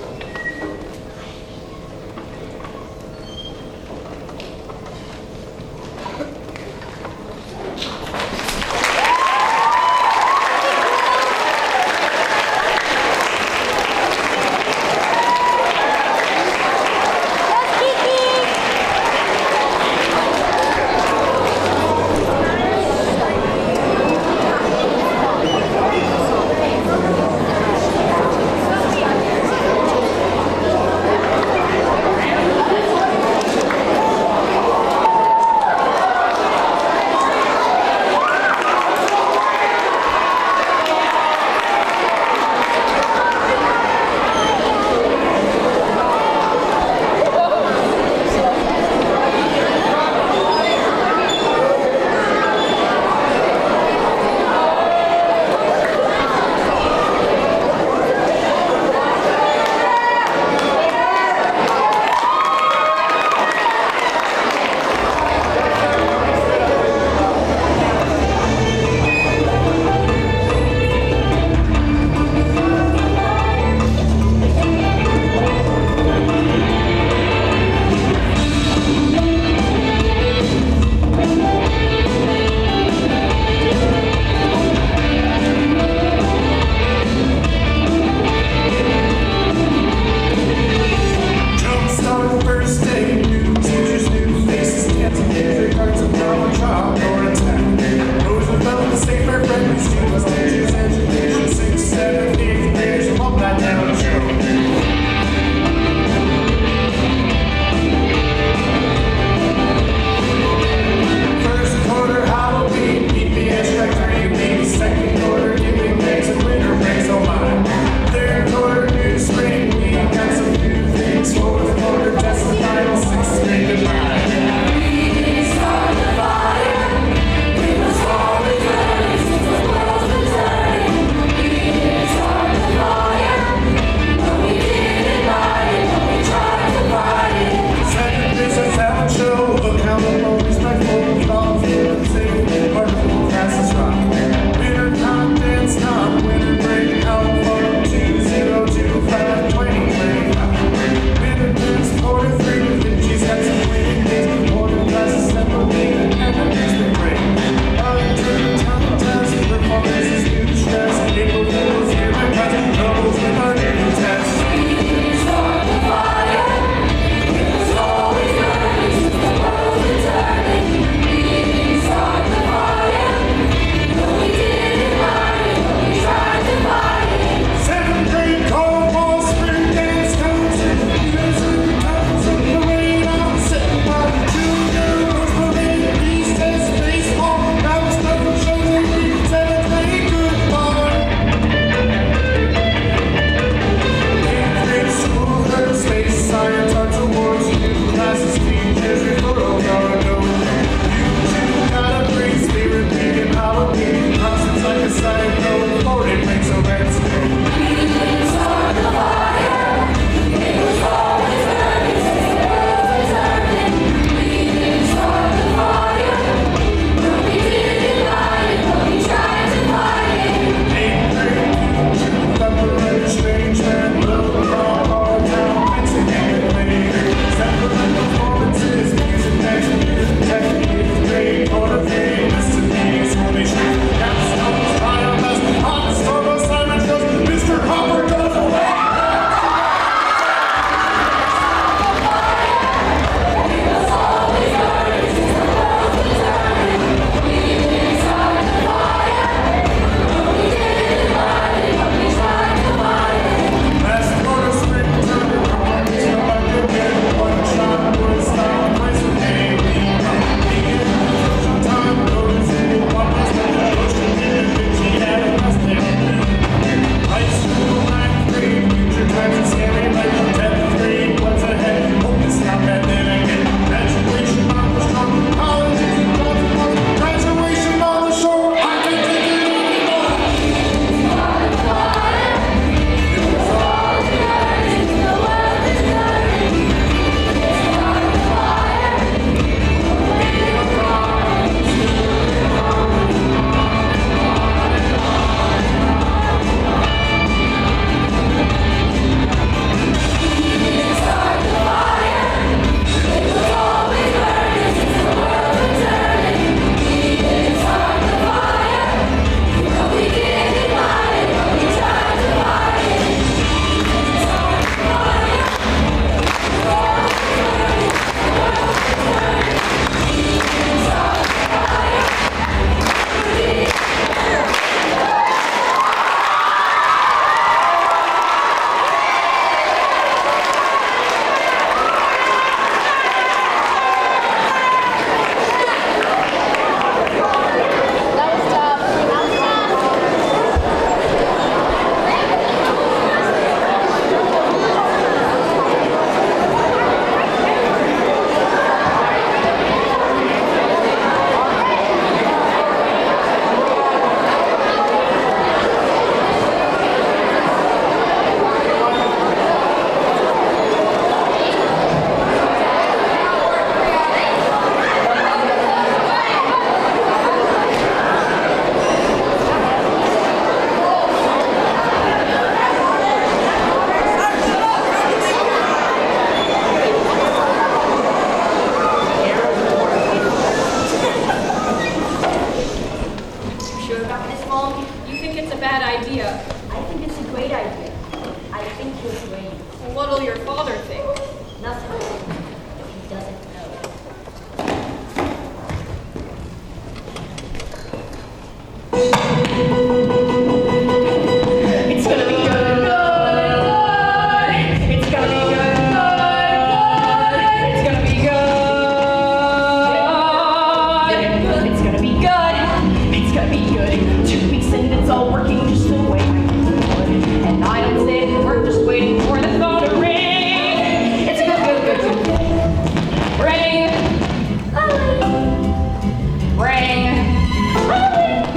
Ring.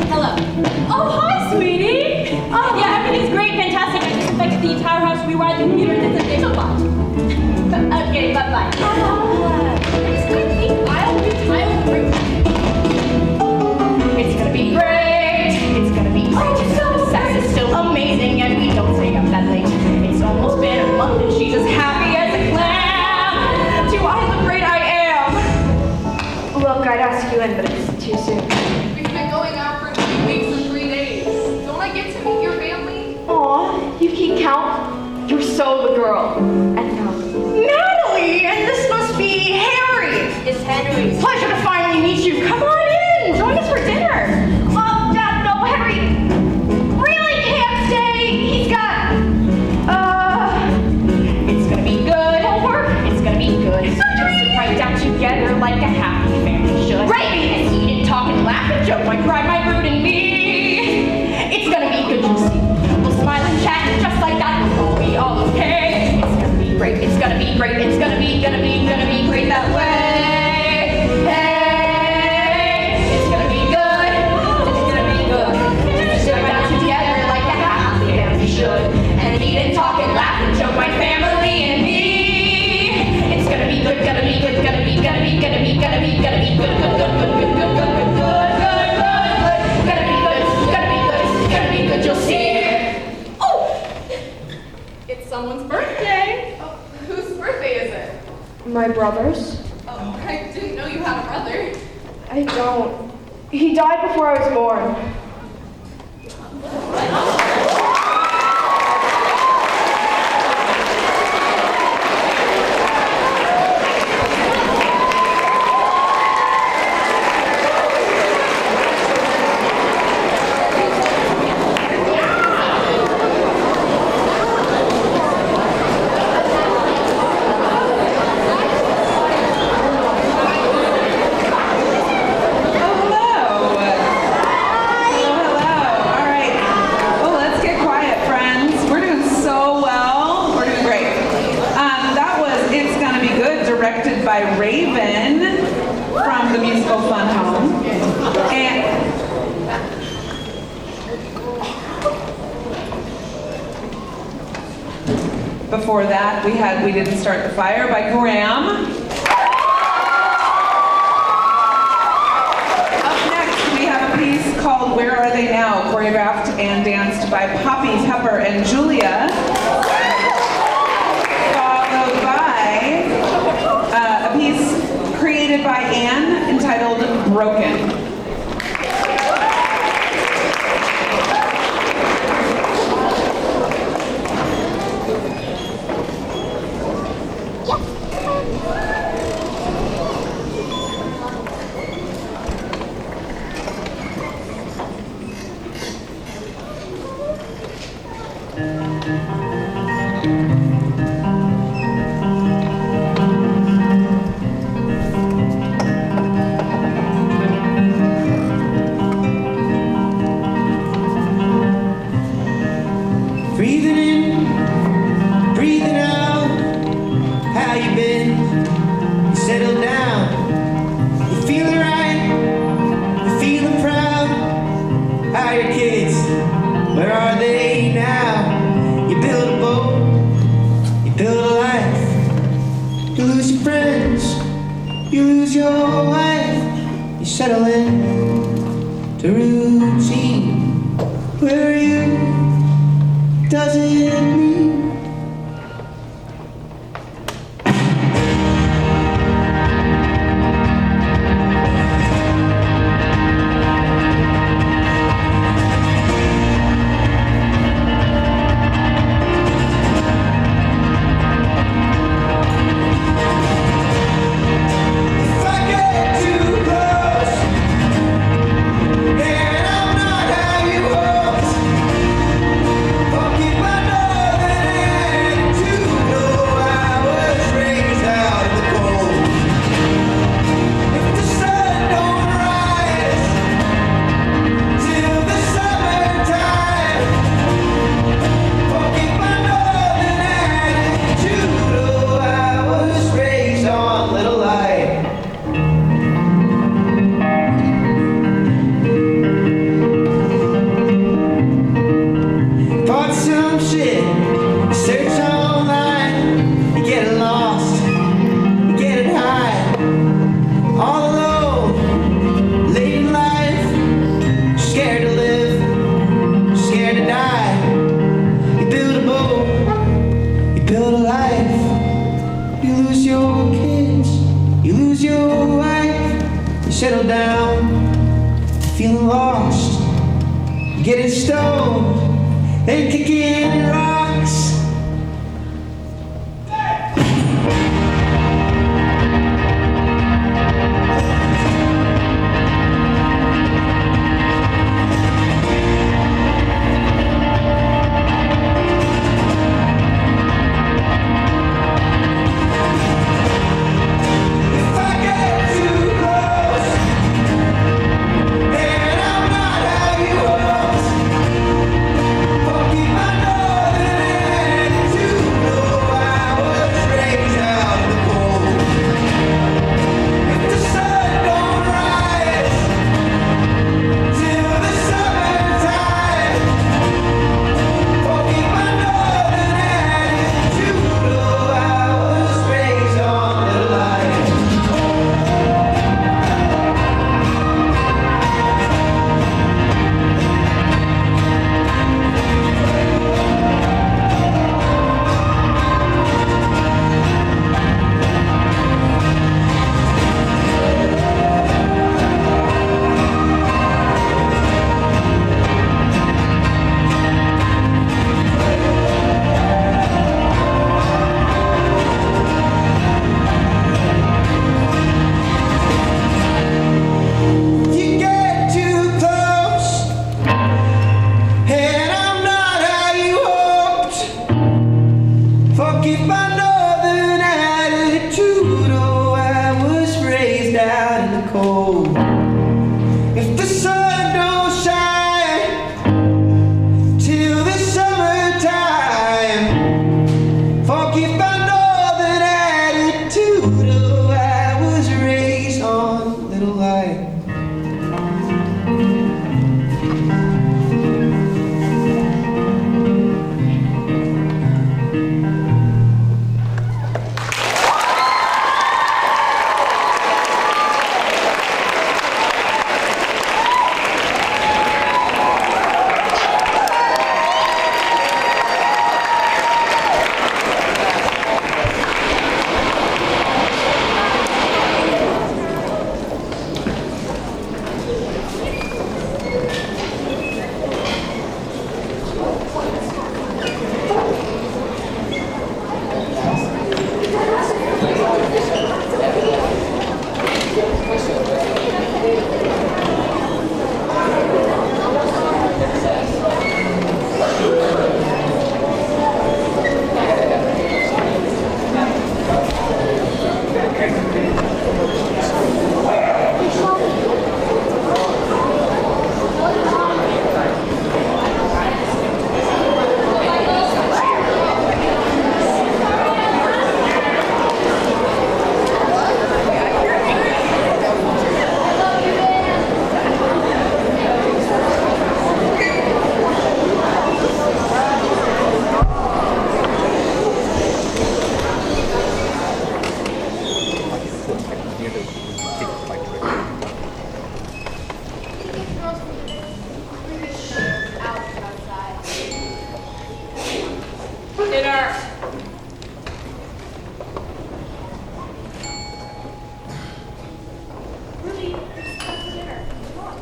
Hello. Oh, hi, sweetie. Oh, yeah, everything's great, fantastic. I disinfected the entire house, rewired the computer, and did some digital watch. Okay, bye-bye. It's good to be I'll retile the roof. It's gonna be great. It's gonna be great. The sex is still amazing, and we don't stay up that late. It's almost been a month, and she's as happy as a clam. Do I look great? I am. Look, I'd ask you in, but it's too soon. We've been going out for 3 weeks and 3 days. Don't I get to meet your family? Aw, you keep count? You're so the girl. And Natalie! And this must be Harry! It's Henry. Pleasure to finally meet you. Come on in. Join us for dinner. Dad, no, Henry really can't stay. He's got, it's gonna be good. Homework. It's gonna be good. Surgery. Just right down together like a happy family should. Right. And eat and talk and laugh and joke like pride, my brood, and me. It's gonna be good, you'll see. We'll smile and chat just like that. We'll be all okay. It's gonna be great. It's gonna be great. It's gonna be great that way. Hey, it's gonna be good. It's gonna be good. Just right down together like a happy family should. And eat and talk and laugh and joke my family and me. It's gonna be good. Gonna be good. Gonna be good. Good. Good. Gonna be good. Gonna be good. You'll see. Oh! It's someone's birthday. Oh, whose birthday is it? My brother's? Oh, I didn't know you had a brother. I don't. He died before I was born. By Raven from the musical Fun Home. And before that, we had We Didn't Start the Fire by Graham. Up next, we have a piece called Where Are They Now, choreographed and danced by Poppy, Pepper, and Julia. Followed by a piece created by Anne entitled Broken. Breathing in, breathing out. How you been? You settled down. You feeling right? You feeling proud? How are your kids? Where are they now? You build a boat. You build a life. You lose your friends. You lose your wife. You settle in to routine. Where are you? Does it mean if I get too close, then I'm not how you hoped? Forgive my love and feeling lost, getting stoned, and kicking rocks. If I get too close, and I'm not how you hoped, forgive my northern attitude. Oh, I was raised out in the cold. If the sun don't rise till the summertime, forgive my northern attitude. Oh, I was raised on the line. You get too close, and I'm not how you hoped. Forgive my northern attitude. Oh, I was raised out in the cold. If the sun don't shine till the summertime, forgive my northern attitude. Oh, I was raised on little light. Dinner. Ruby, it's time for dinner. Come on.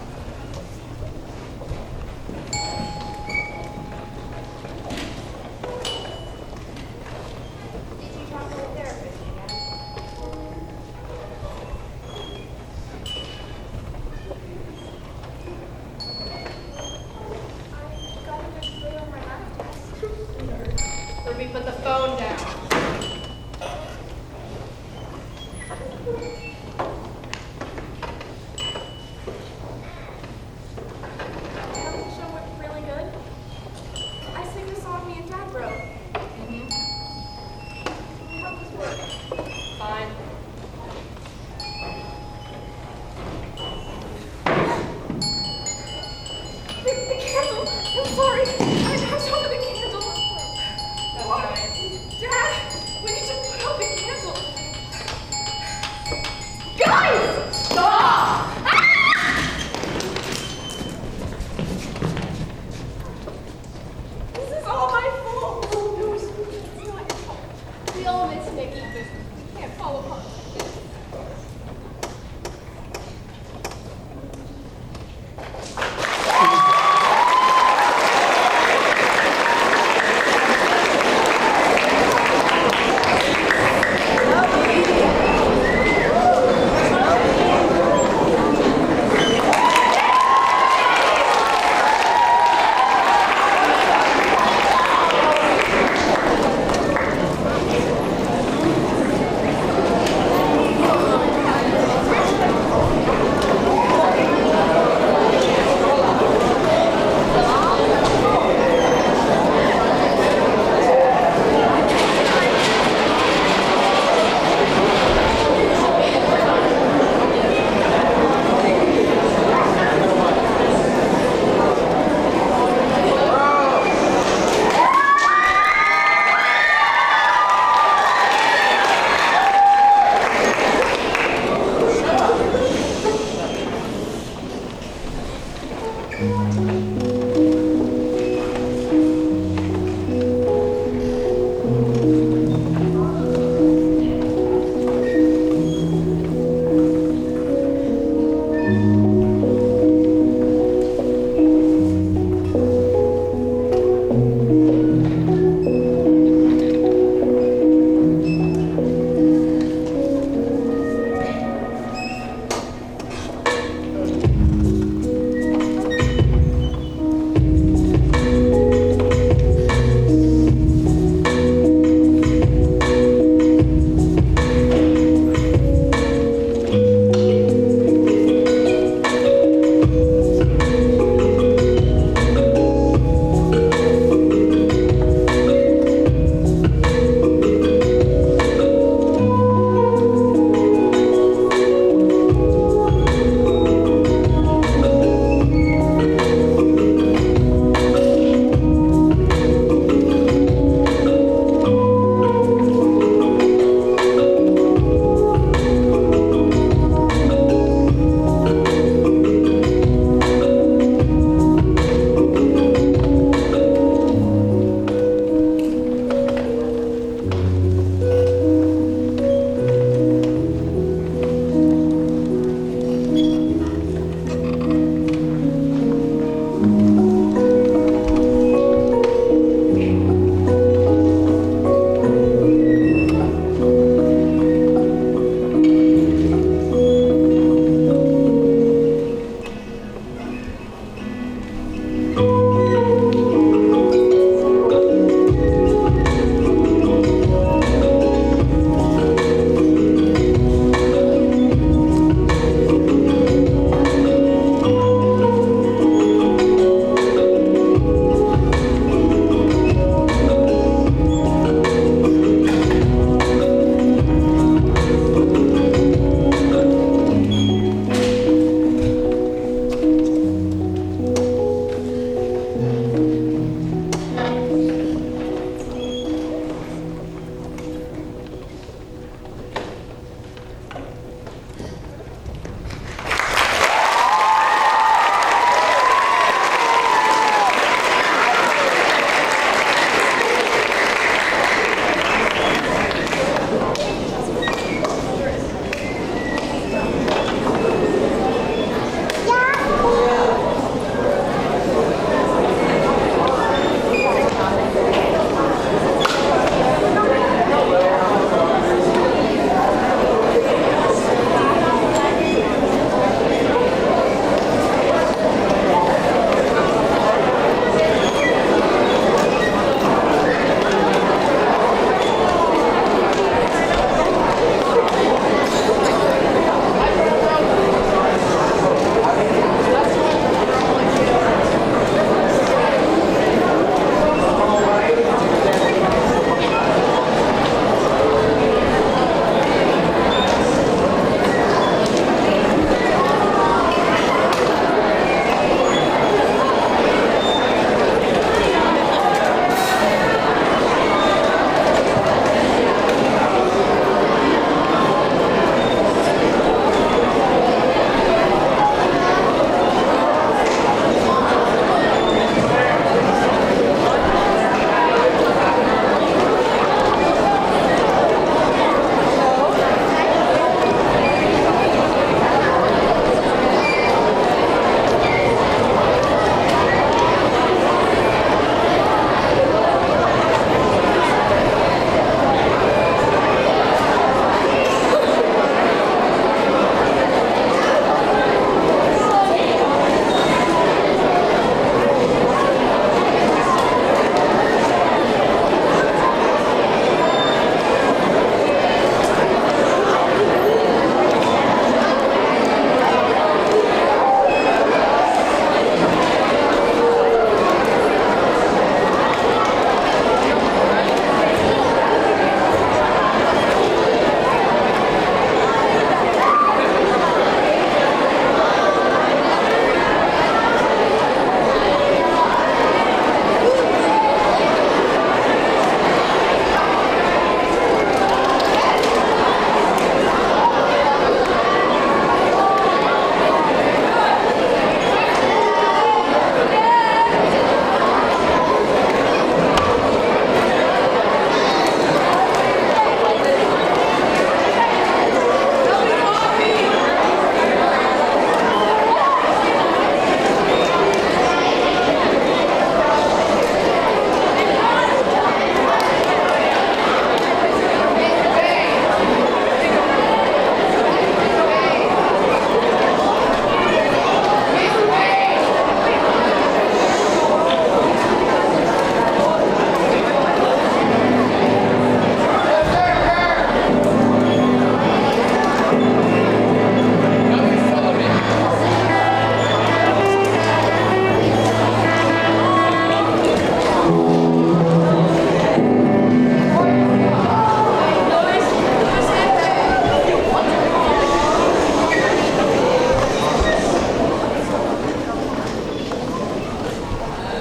Did you talk to the therapist yet? I got a good grade on my math test. Ruby, put the phone down. The show went really good. I sing the song me and Dad wrote. How does this work? Fine. The candle! I'm sorry! I knocked over the candle! That's fine.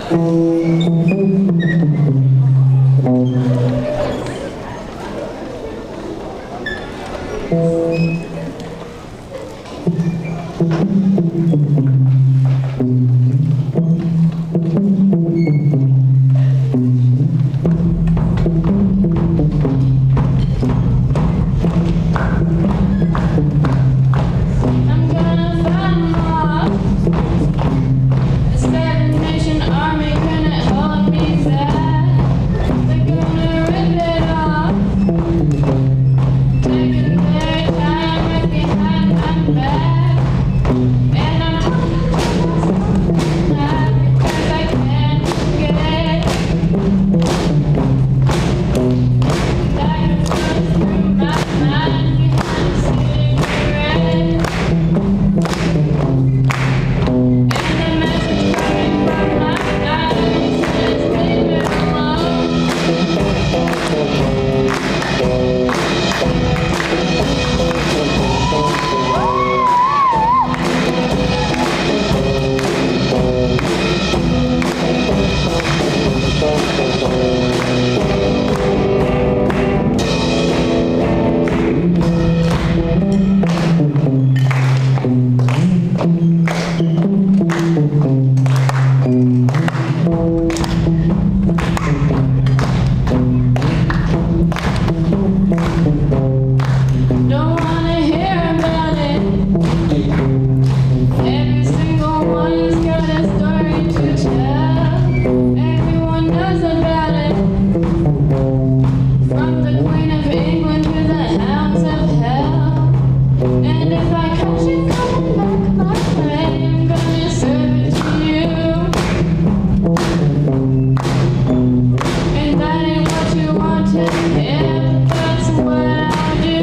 I'm gonna find my the Seven Nation Army couldn't hold me back. They're gonna rip it off, taking their time right behind my back. And I'm talking because I can't forget. That goes through my mind behind a cigarette. And the message coming from my eyes says, leave it alone. Don't wanna hear about it. Every single one's got a story to tell. Everyone knows about it. From the Queen of England to the hounds of hell. And if I catch it coming back my way, I'm gonna serve it to you. And that ain't what you want to hear, but that's what I'll do.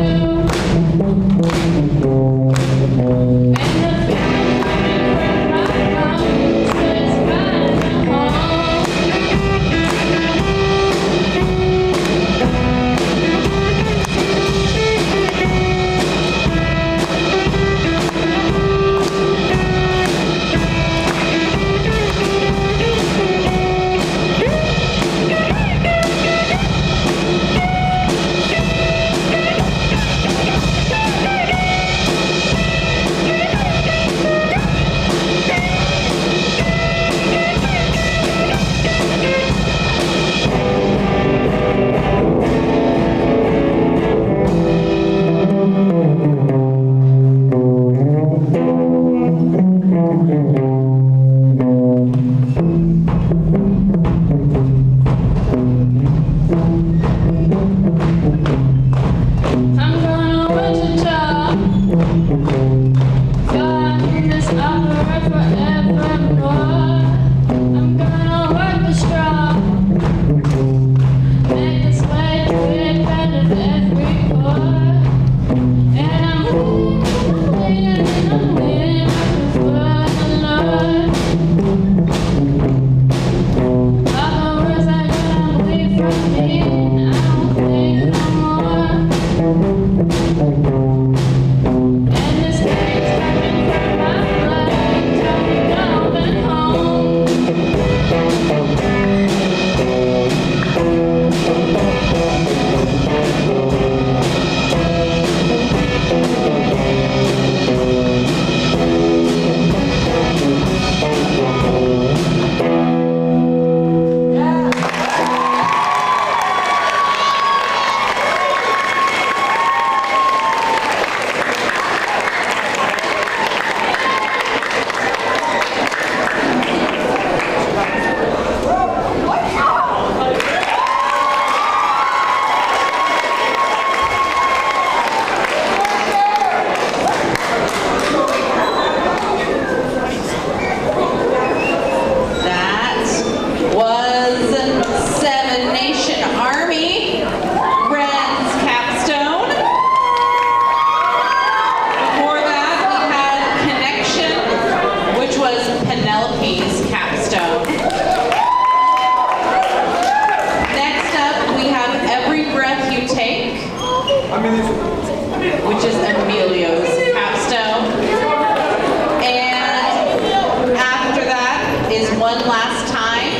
And the feeling coming from my lungs says find a home. I'm gonna Wichita, God in this opera forevermore. I'm gonna work the straw, make the sweat drip out of every pore. And I'm waiting for the Lord. All the words are gonna bleed from me, and I won't think no more. And this thing's coming from my blood, tell me going home. That was Seven Nation Army, Red's Capstone. Before that, we had Connection, which was Penelope's Capstone. Next up, we have Every Breath You Take, which is Emilio's Capstone. And after that is One Last Time,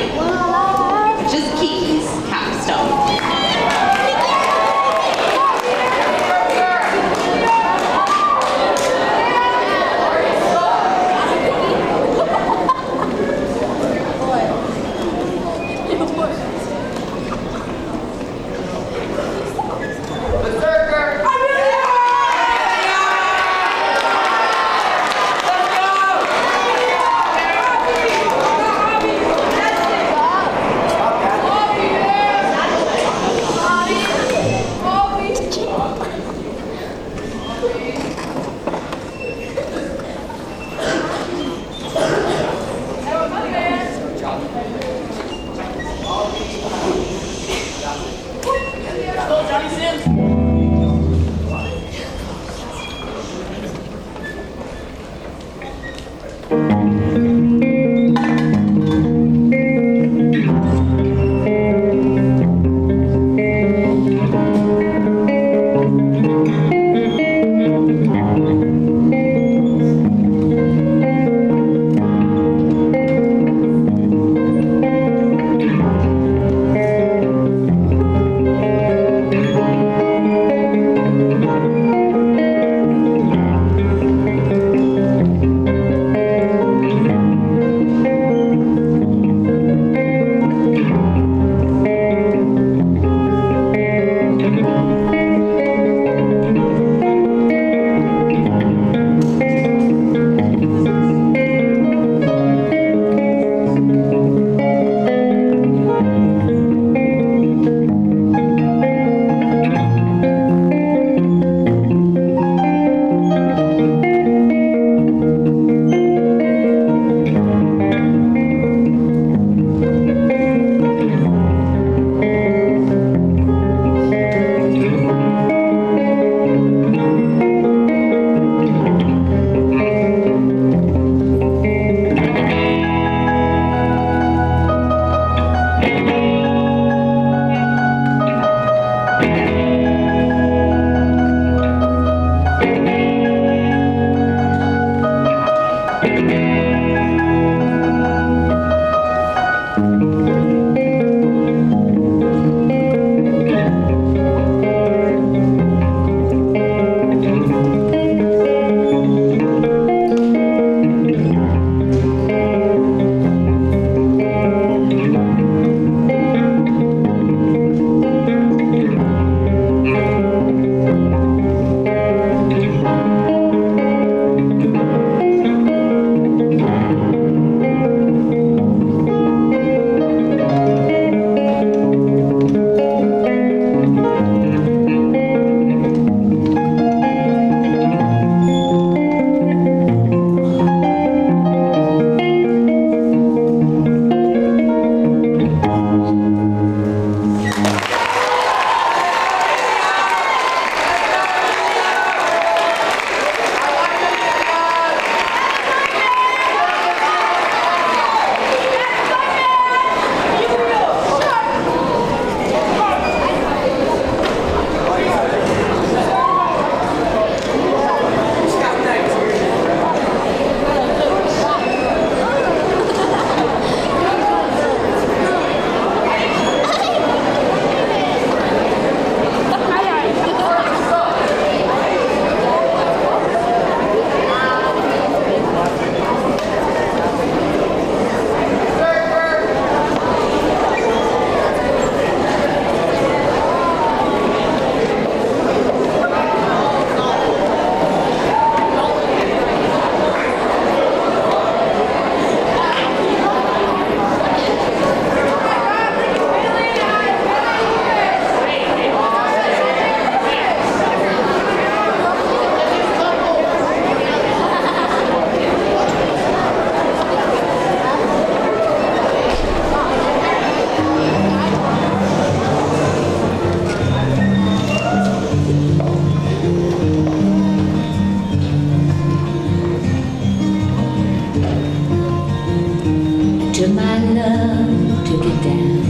till my love took it down.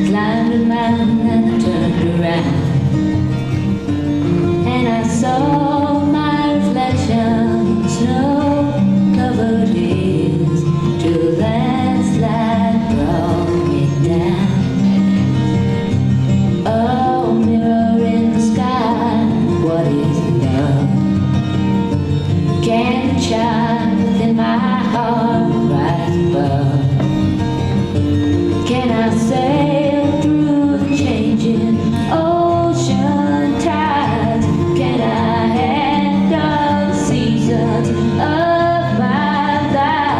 Climbed a mountain and turned around, and I saw my reflection in snow-covered hills till the landslide brought me down. Oh, mirror in the sky, what is love? Can the child within my heart rise above? Can I sail through the changing ocean tides? Can I handle the seasons of my life?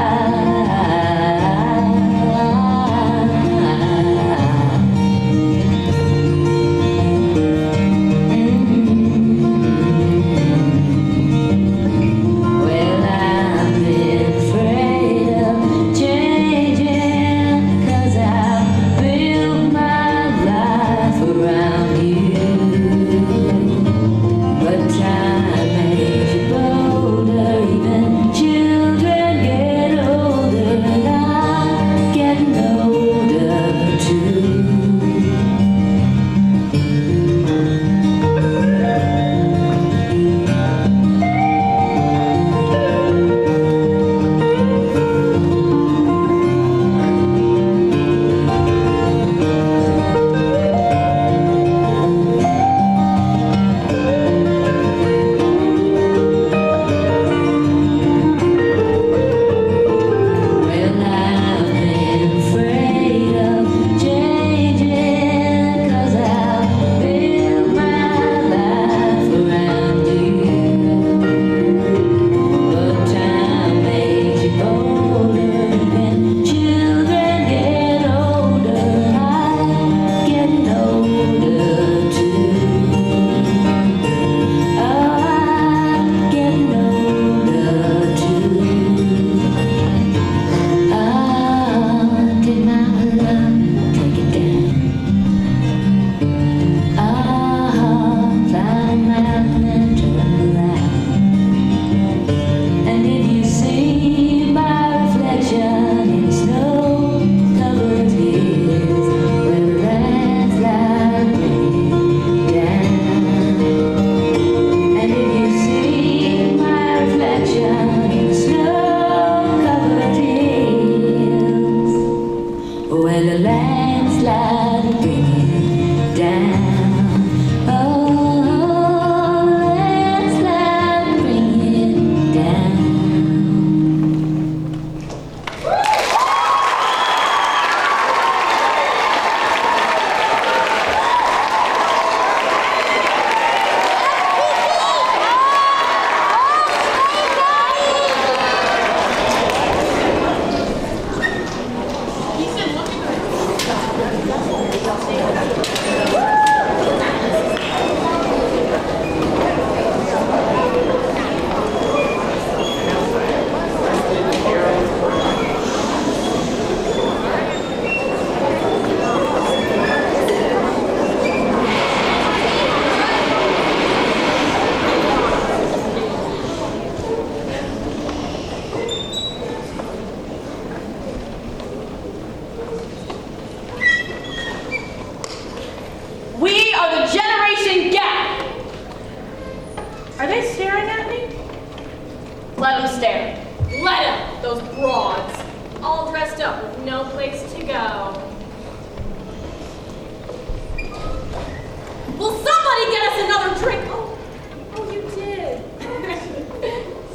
Well, I've been afraid of changing, 'cause I built my life around you. But time makes you bolder, even children get older, and I'm getting older too. Well, I've been afraid of changing, 'cause I built my life around you. But time makes you bolder, and children get older, and I'm getting older too. Oh, I'm getting older too. Oh, did my love take it down? Oh, climb a mountain and turn around. And if you see my reflection in snow-covered hills, where the landslide brings it down. And if you see my reflection in snow-covered hills, when the landslide bring it down. Oh, the landslide bring it down. We are the Generation Gap. Are they staring at me? Let them stare. Let them, those broads. All dressed up with no place to go. Will somebody get us another drink? Oh, you did.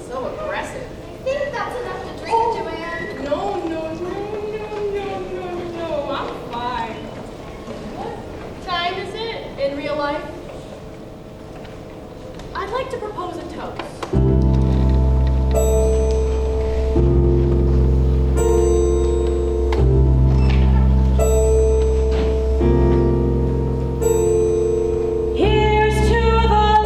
So aggressive. I think that's enough to drink, Joanne. No. I'm fine. What time is it in real life? I'd like to propose a toast. Here's to the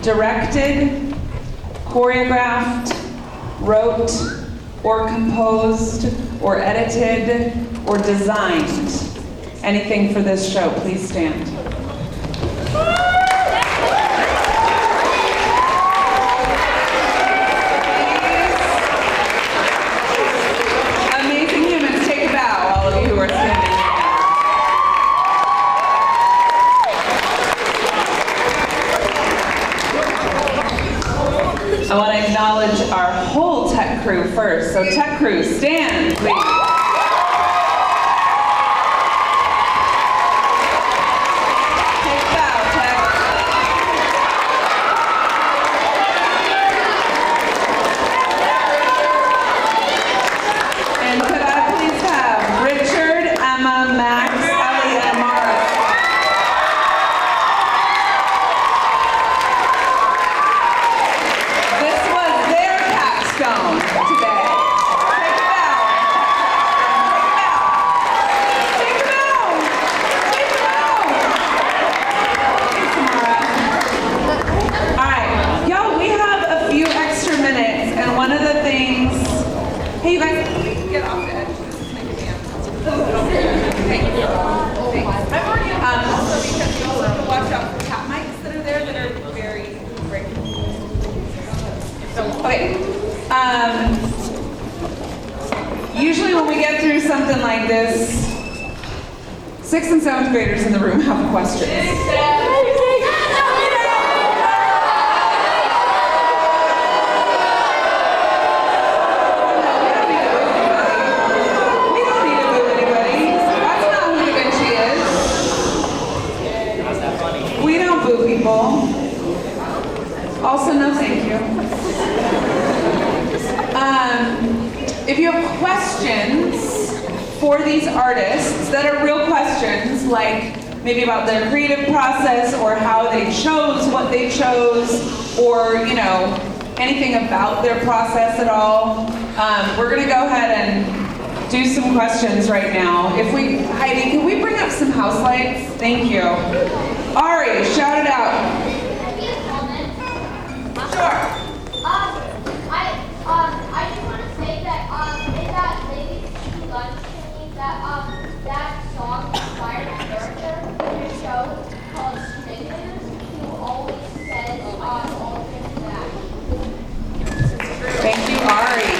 directed, choreographed, wrote, or composed, or edited, or designed anything for this show, please stand. Amazing humans, take a bow, all of you who are standing. I want to acknowledge our whole tech crew first. So tech crew, stand, please. Take a bow, tech. And could I please have Richard, Emma, Max, Ellie, and Mara. This was their capstone today. Take a bow. Take a bow. Take a bow. Thanks, Mara. All right, y'all, we have a few extra minutes, and one of the things. Hey, you guys, get off the edge. This is making me uncomfortable. Thank you. Thanks. I'm already also because you also have to watch out for tap mics that are there that are very breakable. Okay. Usually when we get through something like this, 6th and 7th graders in the room have questions. We don't need to boo anybody. That's not who Vinci is. How's that funny? We don't boo people. Also, no thank you. If you have questions for these artists that are real questions, like maybe about their creative process or how they chose what they chose, or anything about their process at all, we're gonna go ahead and do some questions right now. Heidi, can we bring up some house lights? Thank you. Ari, shout it out. Sure. I just want to say that in that Ladies to Lunch thingy, that song inspired a character in your show called Snickers, who always says all things back. Thank you, Ari.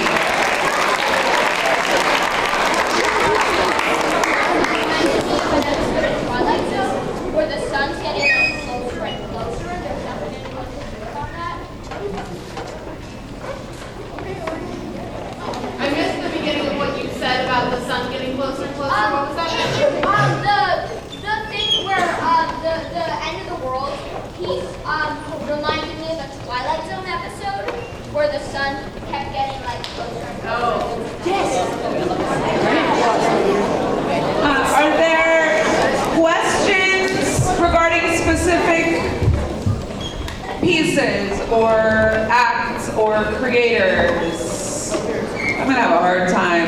Twilight Zone, where the sun's getting closer and closer, there's nothing anyone can do about that. I missed the beginning of what you said about the sun getting closer and closer. What was that? The thing where the end of the world piece reminded me of a Twilight Zone episode where the sun kept getting closer and closer. Are there questions regarding specific pieces or acts or creators? I'm gonna have a hard time.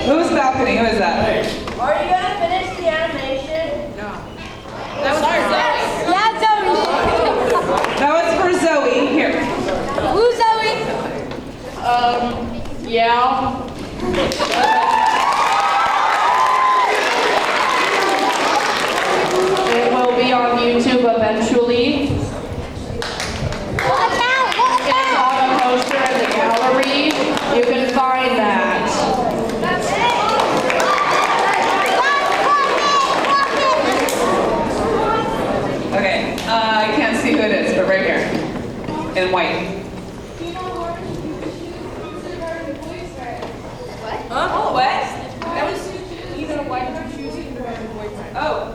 Who's balcony? Who is that? Are you gonna finish the animation? That was our That was for Zoe. Here. Who's Zoe? Yeah. It will be on YouTube eventually. It's on a poster in the gallery. You can find that. Okay. I can't see who it is, but right here. In white. Huh? What? That was even a white shoes even wearing boyfriend. Oh.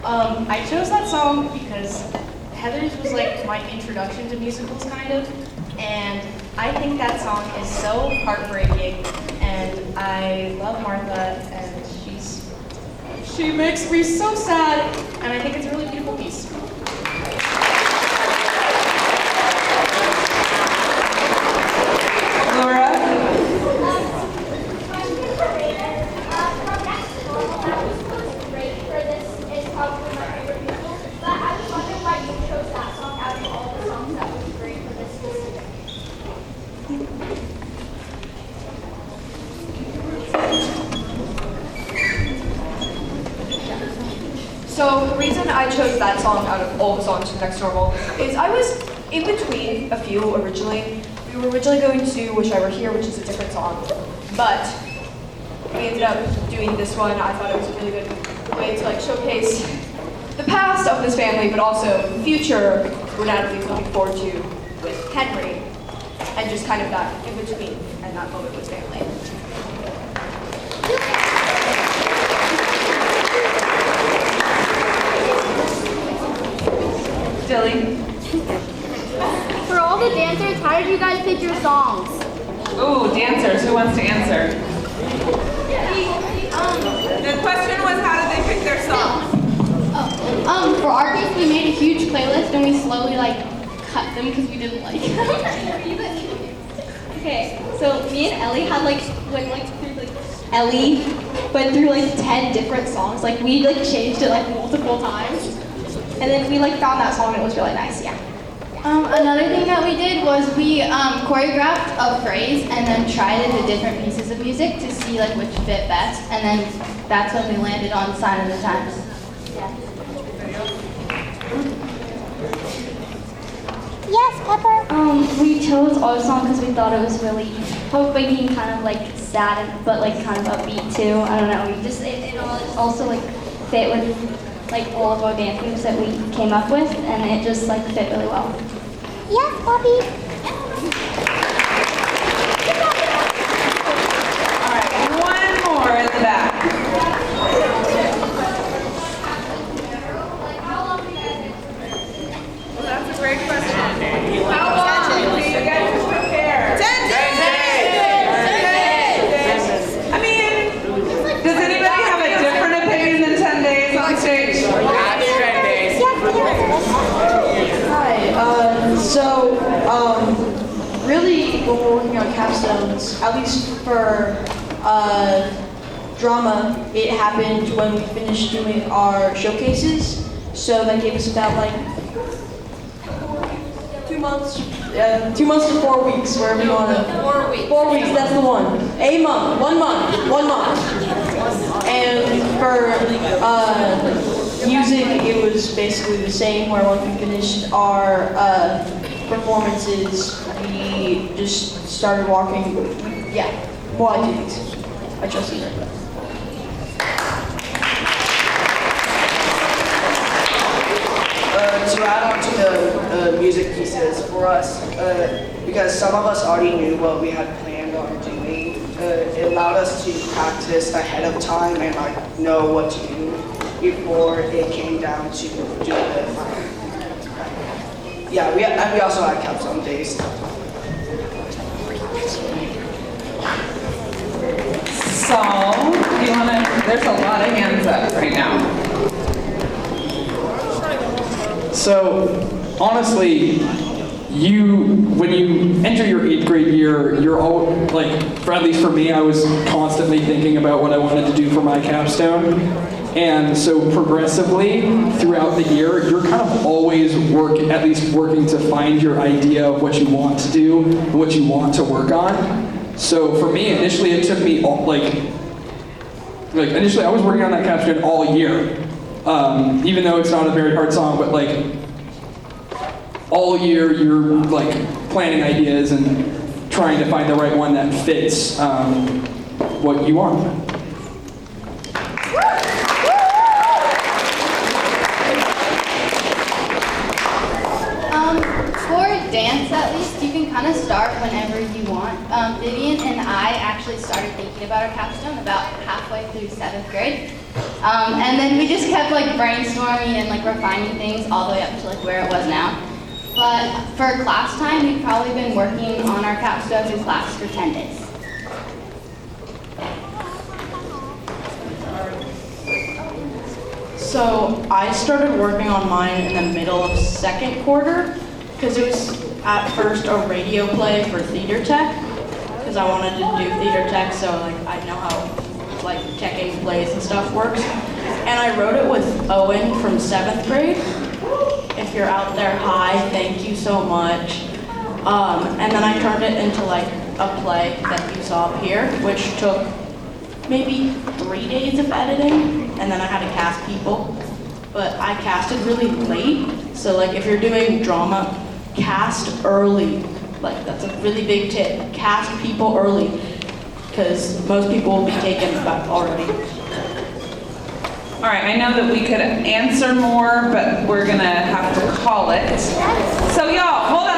I chose that song because Heather's was like my introduction to musicals, kind of, and I think that song is so heartbreaking, and I love Martha, and she makes me so sad, and I think it's a really beautiful piece. Laura? Great for this is probably my favorite musical, but I was wondering why you chose that song out I chose that song out of all the songs from Next Normal is I was in between a few originally. We were originally going to do Wish I Were Here, which is a different song, but we ended up doing this one. I thought it was a really good way to showcase the past of this family, but also the future we're Natalie's looking forward to with Henry, and just kind of that in between and that moment with family. Dilly. For all the dancers, how did you guys pick your songs? Ooh, dancers. Who wants to answer? The question was, how did they pick their songs? For our case, we made a huge playlist and we slowly cut them because we didn't like them. Okay, so me and Ellie had Ellie went through 10 different songs. We changed it multiple times, and then we found that song and it was really nice. Yeah. Another thing that we did was we choreographed a phrase and then tried it to different pieces of music to see which fit best, and then that's when we landed on Sign of the Times. Yes, Pepper. We chose our song because we thought it was really heartbreaking, kind of sad, but kind of upbeat too. I don't know. We just it also fit with all of our dance moves that we came up with, and it just fit really well. Yes, Bobby. All right, one more in the back. Well, that's a great question. How long do you get to prepare? 10 days! I mean, does anybody have a different opinion than 10 days on stage? Hi. Really, when we're working on capstones, at least for drama, it happened when we finished doing our showcases. So that gave us about 2 months. 2 months to 4 weeks, wherever you want to. 4 weeks. 4 weeks, that's the one. A month, 1 month, 1 month. And for music, it was basically the same, where when we finished our performances, we just started walking. Yeah, well, I didn't. I trust you. To add on to the music pieces for us, because some of us already knew what we had planned on doing, it allowed us to practice ahead of time and know what to do before it came down to do the final. Yeah, we also had capstone days. So, there's a lot of hands up right now. So, honestly, when you enter your 8th grade year, you're all at least for me, I was constantly thinking about what I wanted to do for my capstone. And so progressively throughout the year, you're kind of always working to find your idea of what you want to do, and what you want to work on. So for me, initially it took me initially I was working on that capstone all year. Even though it's not a very hard song, but all year you're planning ideas and trying to find the right one that fits what you want. For dance, at least, you can kind of start whenever you want. Vivian and I actually started thinking about our capstone about halfway through 7th grade. And then we just kept brainstorming and refining things all the way up to where it was now. But for class time, we've probably been working on our capstones in class for 10 days. So I started working on mine in the middle of 2nd quarter, because it was at first a radio play for theater tech, because I wanted to do theater tech, so I know how teching plays and stuff works. And I wrote it with Owen from 7th grade. If you're out there, hi, thank you so much. And then I turned it into a play that you saw up here, which took maybe 3 days of editing, and then I had to cast people. but I casted really late. So like if you're doing drama, cast early. Like that's a really big tip. Cast people early, because most people will be taken back already. All right, I know that we could answer more, but we're gonna have to call it. So y'all, hold